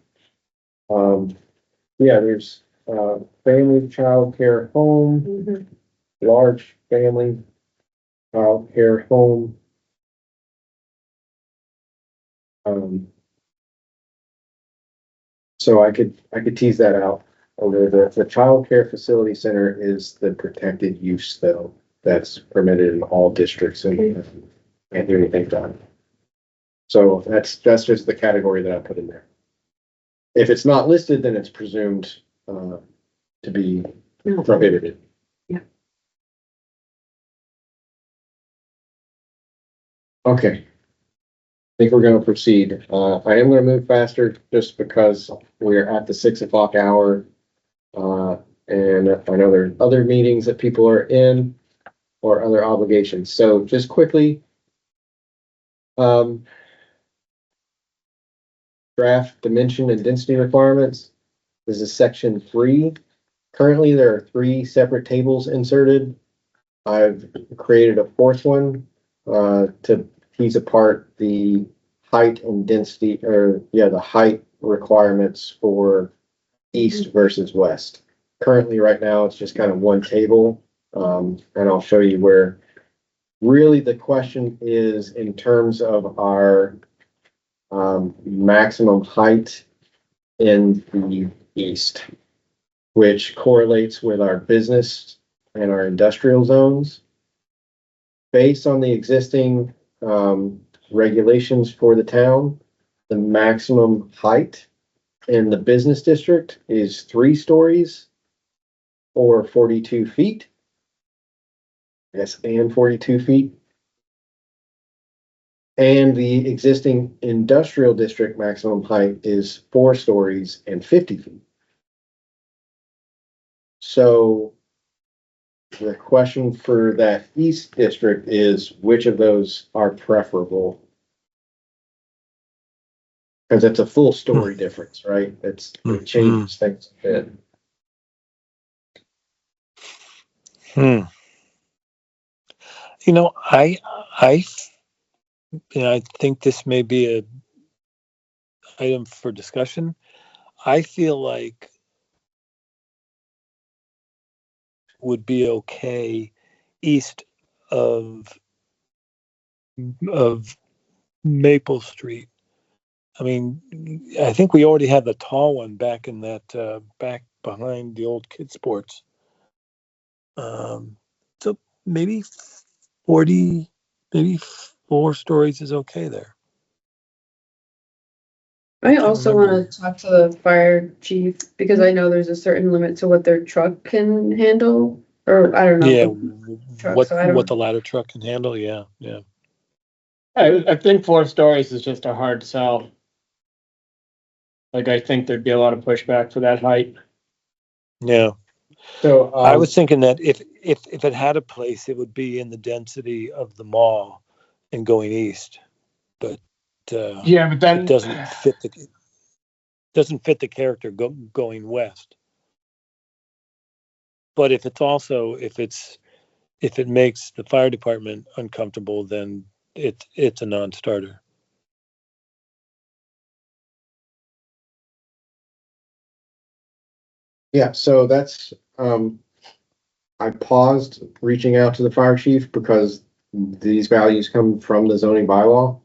Yeah, there's, family childcare home, Mhm. large family childcare home. Um, so I could tease that out. Although the child care facility center is the protected use though, that's permitted in all districts and can't do anything done. So that's just the category that I put in there. If it's not listed, then it's presumed, to be No. prohibited. Yeah. Okay. I think we're gonna proceed. I am gonna move faster just because we're at the 6 o'clock hour. And I know there are other meetings that people are in or other obligations. So just quickly, draft dimension and density requirements. This is section 3. Currently, there are 3 separate tables inserted. I've created a 4th one to tease apart the height and density, the height requirements for east versus west. Currently, right now, it's just kind of one table, and I'll show you where really the question is in terms of our maximum height in the east, which correlates with our business and our industrial zones. Based on the existing regulations for the town, the maximum height in the business district is 3 stories or 42 feet. Yes, and 42 feet. And the existing industrial district maximum height is 4 stories and 50 feet. So the question for that east district is which of those are preferable? Because it's a full story difference, right? It changes things a bit. You know, I think this may be a item for discussion. I feel like would be okay east of Maple Street. I mean, I think we already have the tall one back in that back behind the old kid sports. So maybe 40, maybe 4 stories is okay there. I also remember. want to talk to the fire chief because I know there's a certain limit to what their truck can handle, or I don't know. Yeah, Truck, so I don't- what the ladder truck can handle. Yeah. I think 4 stories is just a hard sell. Like, I think there'd be a lot of pushback for that height. Yeah. So I was thinking that if it had a place, it would be in the density of the mall and going east, but Yeah, but then it doesn't fit the character going west. But if it makes the fire department uncomfortable, then it's a non-starter. yeah, so that's I paused reaching out to the fire chief because these values come from the zoning bylaw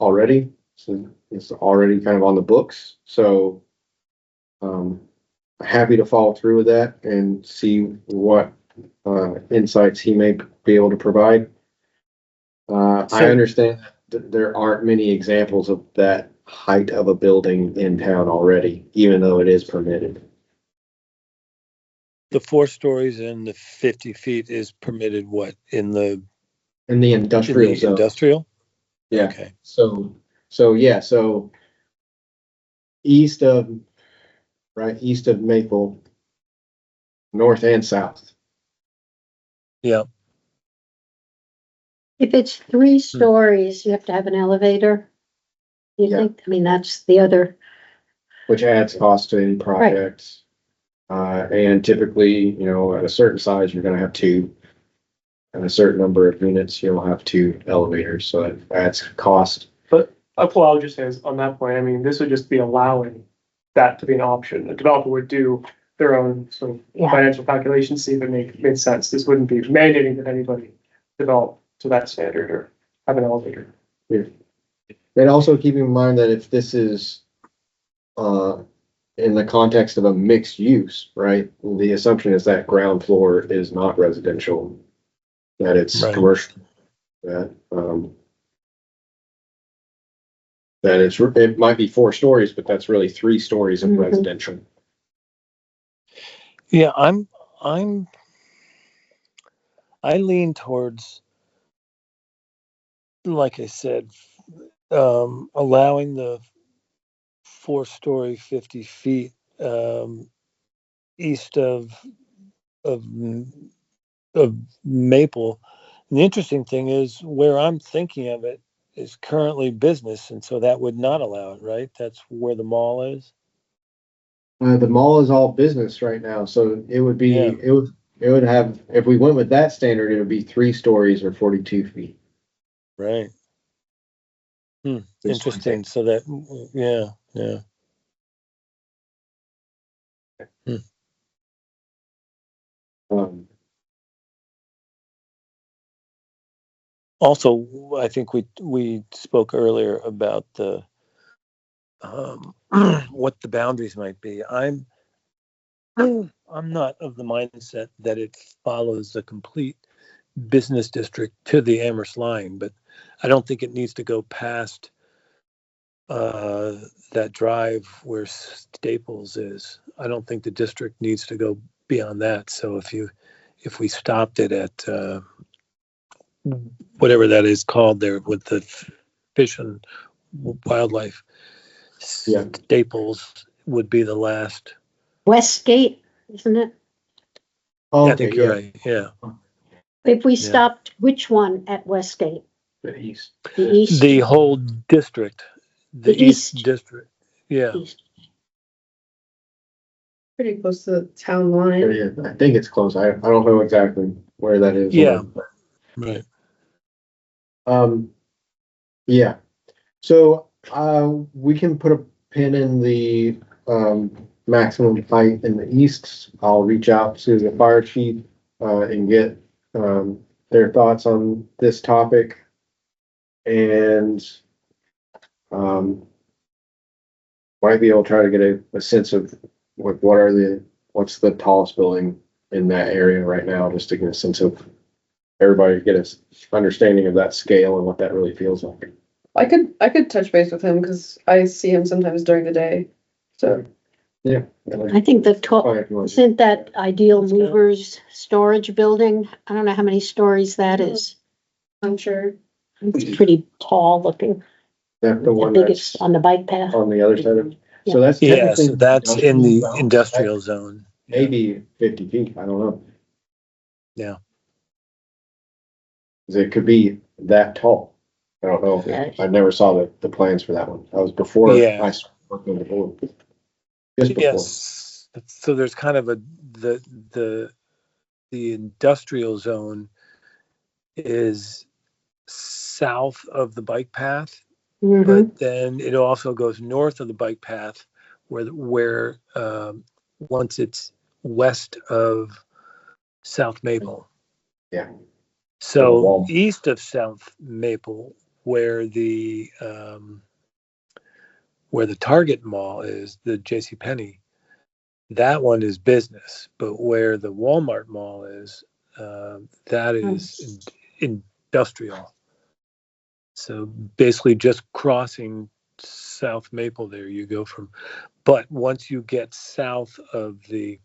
already. So it's already kind of on the books. So happy to follow through with that and see what insights he may be able to provide. I understand that there aren't many examples of that height of a building in town already, even though it is permitted. The 4 stories and the 50 feet is permitted. What in the Industrial zone. industrial? Yeah. Okay. So east of Maple, north and south. Yeah. If it's 3 stories, you have to have an elevator. You Yeah. think, I mean, that's the other, Which adds cost to any projects. And typically, you know, at a certain size, you're gonna have two. And a certain number of units, you'll have two elevators, so that adds cost. Well, I'll just say is on that point, I mean, this would just be allowing that to be an option. The developer would do their own sort of Yeah. financial calculations, see if it made sense. This wouldn't be mandating that anybody develop to that standard or have an elevator. And also keeping in mind that if this is, in the context of a mixed use, right? The assumption is that ground floor is not residential, that it's Right. commercial, that it might be 4 stories, but that's really 3 stories of Mhm. residential. Yeah, I lean towards, like I said, allowing the 4-story, 50 feet, east of of Maple. And the interesting thing is where I'm thinking of it is currently business, and so that would not allow it, right? That's where the mall is. The mall is all business right now, so it would be, Yeah. it would have, if we went with that standard, it would be 3 stories or 42 feet. Right. This Interesting. So that, yeah, yeah. Um, Also, I think we spoke earlier about the what the boundaries might be. I'm not of the mindset that it follows a complete business district to the Amherst line, but I don't think it needs to go past that drive where Staples is. I don't think the district needs to go beyond that. So if we stopped it at whatever that is called there with the fish and wildlife, Yeah. Staples would be the last. Westgate, isn't it? oh, I okay, think you're yeah, right. Yeah. If we Yeah. stopped, which one at Westgate? the east. The east? The whole district, the The East east. District. Yeah. East. Pretty close to the town line. Yeah, I think it's close. I don't know exactly where that is. Yeah. Right. Yeah. So, we can put a pin in the, maximum height in the east. I'll reach out to the fire chief, and get, their thoughts on this topic. And, might be able to try to get a sense of what's the tallest building in that area right now, just to get a sense of everybody get a understanding of that scale and what that really feels like. I could touch base with him because I see him sometimes during the day. So Yeah. I think the tall, Fine, if you want to- isn't that Ideal Movers storage building? I don't know how many stories that is. I'm sure. It's pretty tall looking, That's the the one biggest that's on the bike path. on the other side of, so that's Yeah. technically. So that's in the zone. industrial zone. Yeah. Maybe 50 feet, I don't know. Yeah. 'Cause it could be that tall. I don't know. Yeah. I never saw the plans for that one. That was before Yeah. I started working on the board. Just before. Yes. So there's kind of the industrial zone is south of the bike path, Mhm. but then it also goes north of the bike path where once it's west of South Maple. Yeah. So Wall. east of South Maple, where the Target Mall is, the JCPenney, that one is business. But where the Walmart Mall is, that is industrial. So basically, just crossing South Maple, there you go from. But once you get south of the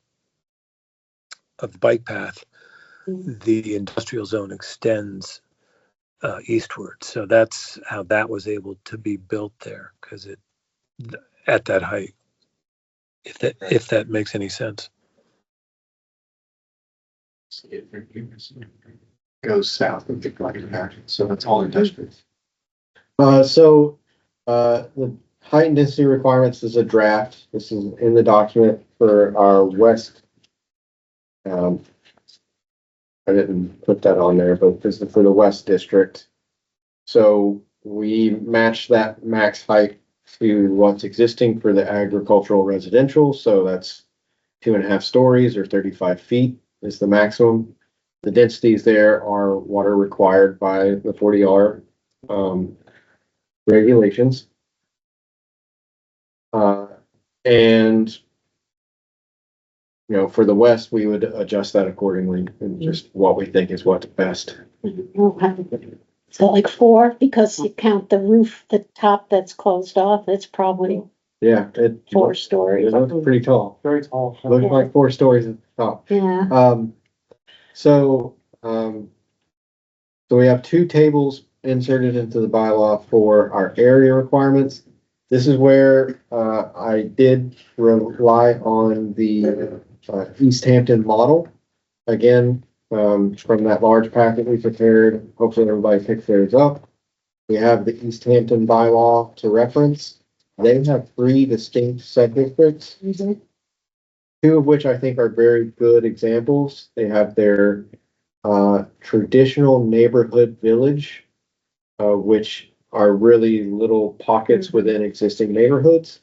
bike path, the industrial zone extends eastward. So that's how that was able to be built there, because it at that height. If that makes any sense. Goes south of the bike path, so that's all industrial. The height and density requirements is a draft. This is in the document for our west. Um, I didn't put that on there, but this is for the west district. So we match that max height to what's existing for the agricultural residential. So that's 2.5 stories or 35 feet is the maximum. The densities there are what are required by the 40R regulations. And for the west, we would adjust that accordingly and just what we think is what's best. So like 4, because you count the roof, the top that's closed off, it's probably Yeah, it 4 stories. looks pretty tall. Very tall. Looks like 4 stories at the top. Yeah, So we have 2 tables inserted into the bylaw for our area requirements. This is where I did rely on the East Hampton model. Again, from that large packet we prepared, hopefully everybody picked theirs up. We have the East Hampton bylaw to reference. They have 3 distinct subdistricts, 2 of which I think are very good examples. They have their traditional neighborhood village, which are really little pockets within existing neighborhoods.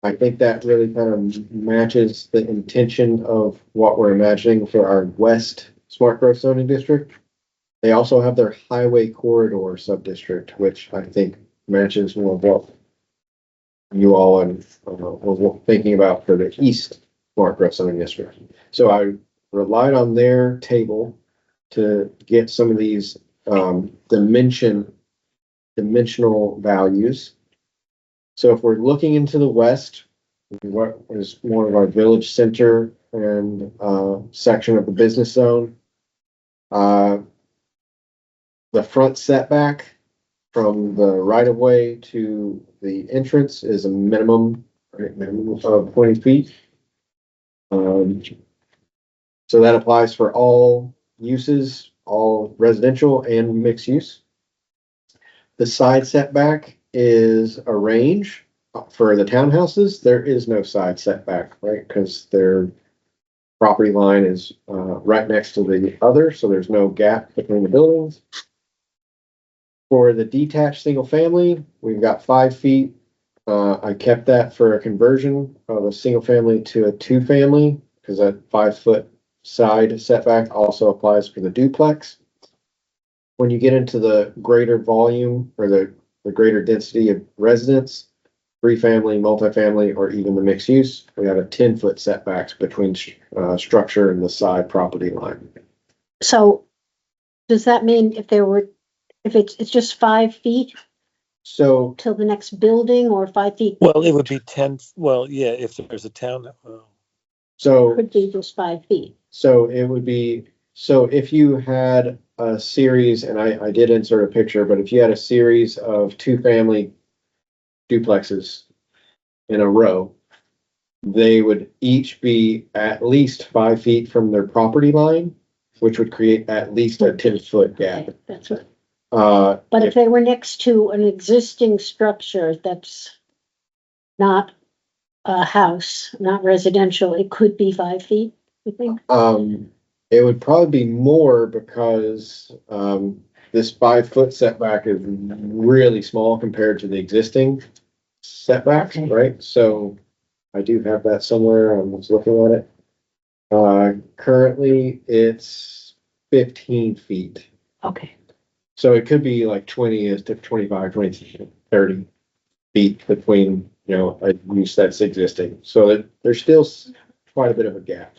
I think that really kind of matches the intention of what we're imagining for our west smart growth zoning district. They also have their highway corridor sub-district, which I think matches more of what you all were thinking about for the east smart growth zoning district. So I relied on their table to get some of these dimensional values. So if we're looking into the west, what is more of our village center and section of the business zone, the front setback from the right of way to the entrance is a minimum of 20 feet. So that applies for all uses, all residential and mixed use. The side setback is a range. For the townhouses, there is no side setback, right? Because their property line is right next to the other, so there's no gap between the buildings. For the detached single family, we've got 5 feet. I kept that for a conversion of a single family to a 2-family, because that 5-foot side setback also applies for the duplex. When you get into the greater volume or the greater density of residents, 3-family, multifamily, or even the mixed use, we have a 10-foot setbacks between structure and the side property line. so does that mean if it's just 5 feet So, till the next building, or 5 feet? Well, it would be 10, well, yeah, if there's a town, so, Could be just 5 feet. so it would be, so if you had a series, and I did insert a picture, but if you had a series of 2-family duplexes in a row, they would each be at least 5 feet from their property line, which would create at least a 10-foot gap. Okay, that's what, But if they were next to an existing structure that's not a house, not residential, it could be 5 feet, you think? it would probably be more because this 5-foot setback is really small compared to the existing setback, Okay. right? So I do have that somewhere. I was looking at it. Currently, it's 15 feet. Okay, So it could be like 20 to 25, 20, 30 feet between, a use that's existing. So there's still quite a bit of a gap.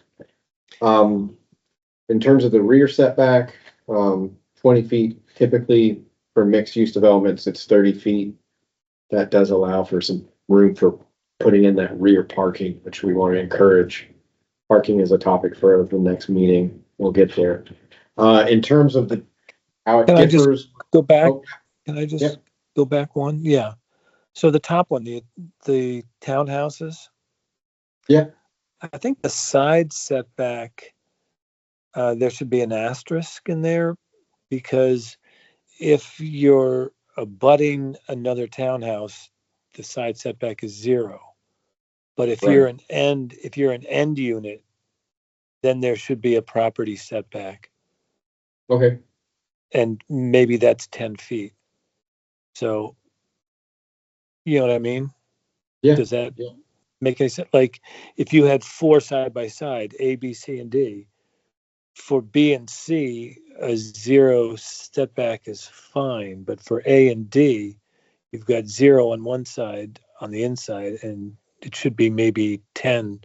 In terms of the rear setback, 20 feet, typically for mixed use developments, it's 30 feet. That does allow for some room for putting in that rear parking, which we want to encourage. Parking is a topic for the next meeting. We'll get there. In terms of how it Can I just differs. go back? Oh, Can I just Yep. go back one? Yeah. So the top one, the townhouses. Yeah. I think the side setback, there should be an asterisk in there, because if you're abutting another townhouse, the side setback is 0. But if Right. you're an end unit, then there should be a property setback, Okay, and maybe that's 10 feet. So, you know what I mean? yeah. Does that Yeah. make any sense? Like, if you had 4 side by side, A, B, C, and D, for B and C, a 0 setback is fine, but for A and D, you've got 0 on one side on the inside, and it should be maybe 10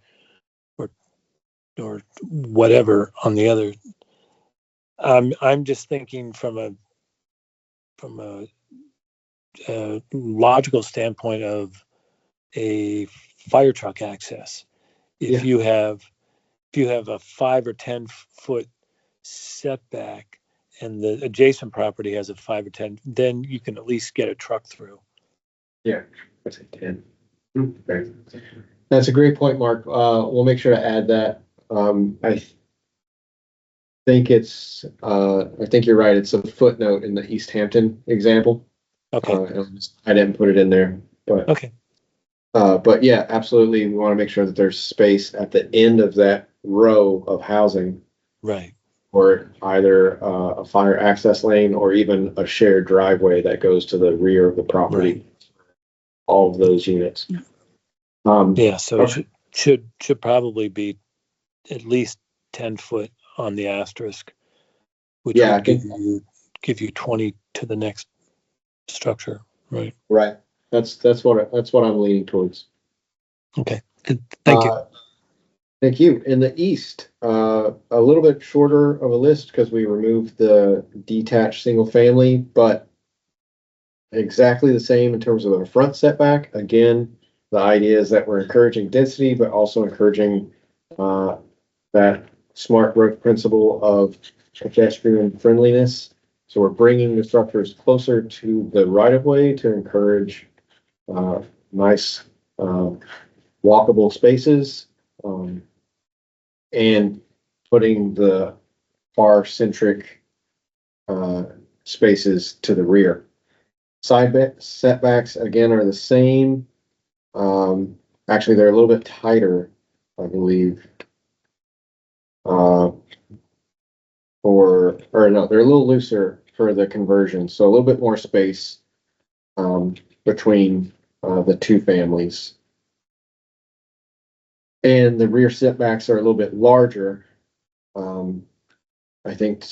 or whatever on the other. I'm just thinking from a logical standpoint of a fire truck access. If Yeah. you have a 5 or 10 foot setback and the adjacent property has a 5 or 10, then you can at least get a truck through. Yeah, I say 10. Okay. That's a great point, Mark. We'll make sure to add that. I think I think you're right. It's a footnote in the East Hampton example. Okay. I didn't put it in there, but Okay. but yeah, absolutely. We want to make sure that there's space at the end of that row of housing Right. for either a fire access lane or even a shared driveway that goes to the rear of the property. Right. All of those units. Yeah. So Okay. it should probably be at least 10 foot on the asterisk, which Yeah, would I think give you 20 to the next structure. Right. right. That's what I'm leaning towards. Okay. Thank you. Thank you. In the east, a little bit shorter of a list because we removed the detached single family, but exactly the same in terms of the front setback. Again, the idea is that we're encouraging density, but also encouraging that smart growth principle of pedestrian friendliness. So we're bringing the structures closer to the right of way to encourage nice walkable spaces, and putting the far centric spaces to the rear. Setbacks again are the same. Actually, they're a little bit tighter, I believe. Or no, they're a little looser for the conversion, so a little bit more space between the two families. And the rear setbacks are a little bit larger. I think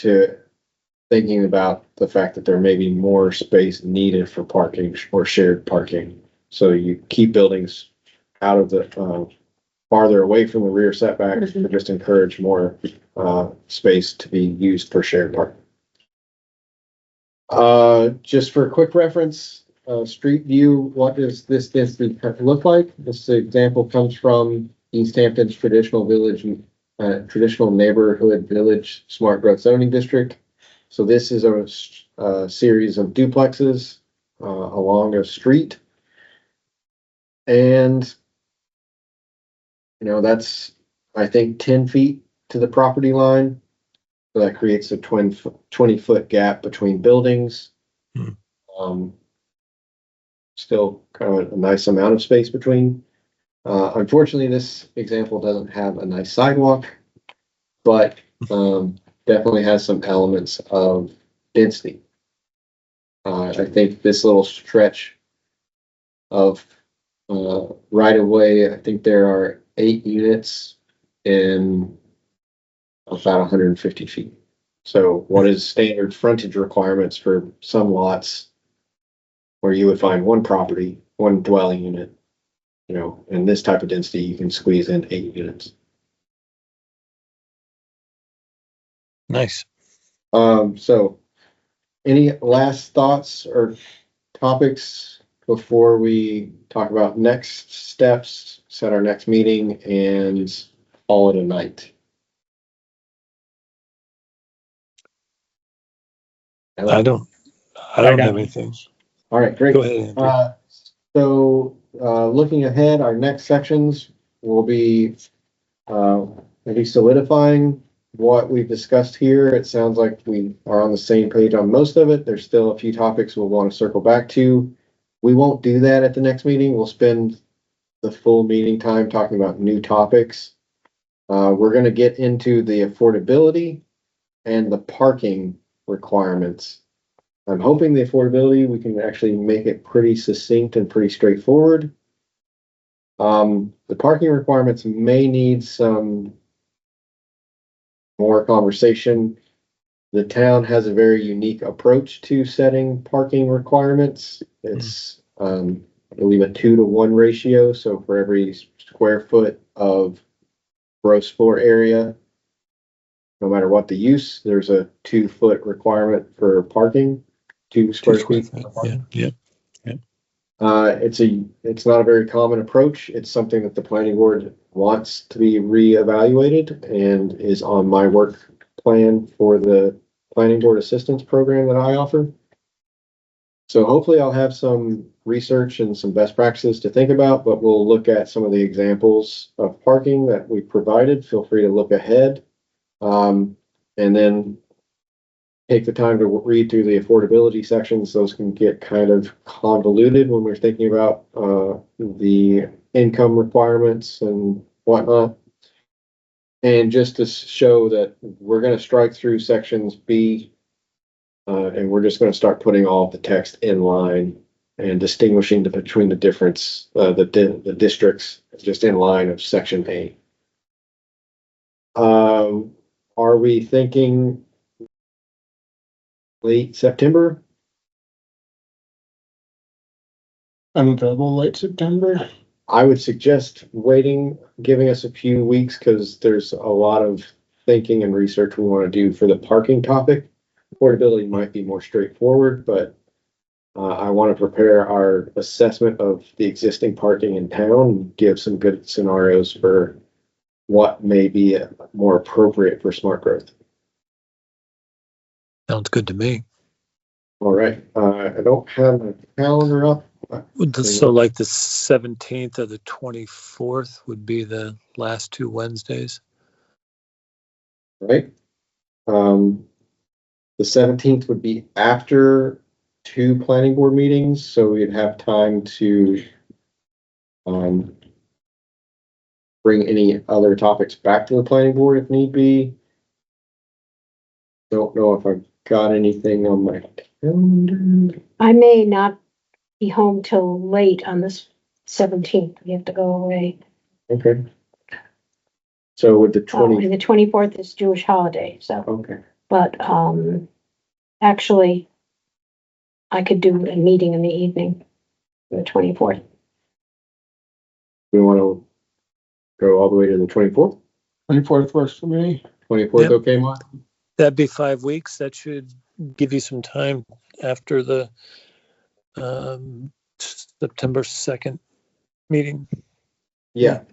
thinking about the fact that there may be more space needed for parking or shared parking. So you keep buildings out of the farther away from the rear setbacks to just encourage more space to be used for shared parking. Just for a quick reference, street view, what does this density look like? This example comes from East Hampton's traditional neighborhood village smart growth zoning district. So this is a series of duplexes along a street. And, that's, I think, 10 feet to the property line. So that creates a 20-foot gap between buildings. Still kind of a nice amount of space between. Unfortunately, this example doesn't have a nice sidewalk, but definitely has some elements of density. I think this little stretch of right of way, I think there are 8 units in about 150 feet. So what is standard frontage requirements for some lots where you would find one property, one dwelling unit, in this type of density, you can squeeze in 8 units. Nice. So any last thoughts or topics before we talk about next steps, set our next meeting, and call it a night? I don't have anything. All right, great. Go ahead, Andrew. So looking ahead, our next sections will be maybe solidifying what we've discussed here. It sounds like we are on the same page on most of it. There's still a few topics we'll want to circle back to. We won't do that at the next meeting. We'll spend the full meeting time talking about new topics. We're gonna get into the affordability and the parking requirements. I'm hoping the affordability, we can actually make it pretty succinct and pretty straightforward. The parking requirements may need some more conversation. The town has a very unique approach to setting parking requirements. It's, I believe, a 2-to-1 ratio. So for every square foot of gross floor area, no matter what the use, there's a 2-foot requirement for parking, 2 square feet. Yeah. It's not a very common approach. It's something that the planning board wants to be reevaluated and is on my work plan for the planning board assistance program that I offer. So hopefully I'll have some research and some best practices to think about, but we'll look at some of the examples of parking that we provided. Feel free to look ahead. And then take the time to read through the affordability sections. Those can get kind of convoluted when we're thinking about the income requirements and whatnot. And just to show that we're going to strike through sections B, and we're just going to start putting all of the text in line and distinguishing between the difference, the districts just in line of section A. Are we thinking late September? I'm available late September. I would suggest waiting, giving us a few weeks, because there's a lot of thinking and research we want to do for the parking topic. Affordability might be more straightforward, but I want to prepare our assessment of the existing parking in town and give some good scenarios for what may be more appropriate for smart growth. Sounds good to me. All right. I don't have my calendar up. So like the 17th or the 24th would be the last 2 Wednesdays. Right. The 17th would be after 2 planning board meetings, so we'd have time to bring any other topics back to the planning board if need be. Don't know if I've got anything on my calendar. I may not be home till late on this 17th. We have to go away. Okay. So with the Oh, 20, and the 24th is Jewish holiday, so, okay. but, actually, I could do a meeting in the evening, the 24th. We want to go all the way to the 24th? 24th works for me. 24th, Yep. okay, Mark? That'd be 5 weeks. That should give you some time after the September 2nd meeting. Yeah.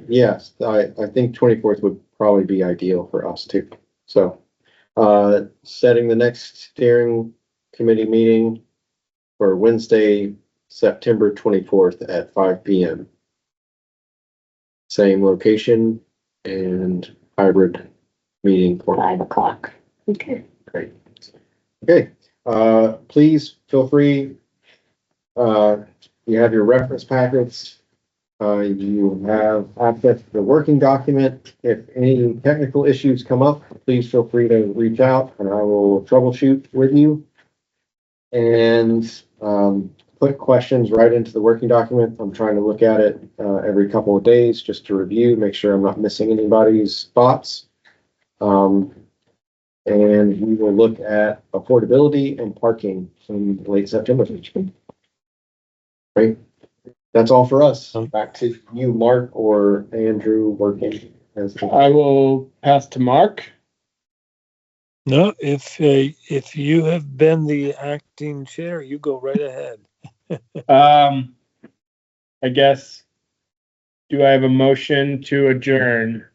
Yes, I think 24th would probably be ideal for us too. So, setting the next steering committee meeting for Wednesday, September 24th at 5 p.m. Same location and hybrid meeting for 5 o'clock. Okay. great. Okay, please feel free. You have your reference packets. You have access to the working document. If any technical issues come up, please feel free to reach out and I will troubleshoot with you. And put questions right into the working document. I'm trying to look at it every couple of days just to review, make sure I'm not missing anybody's thoughts. And we will look at affordability and parking in late September. Great. That's all for us. Back to you, Mark or Andrew, working as I will pass to Mark. No, if you have been the acting chair, you go right ahead. I guess, do I have a motion to adjourn?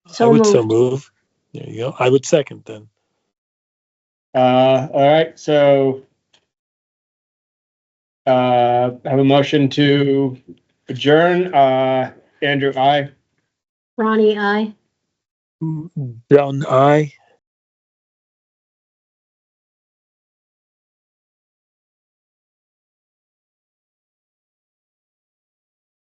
So I would so moved. move. There you go. I would second then. All right, so I have a motion to adjourn. Andrew, aye. Ronnie, I. Down, aye.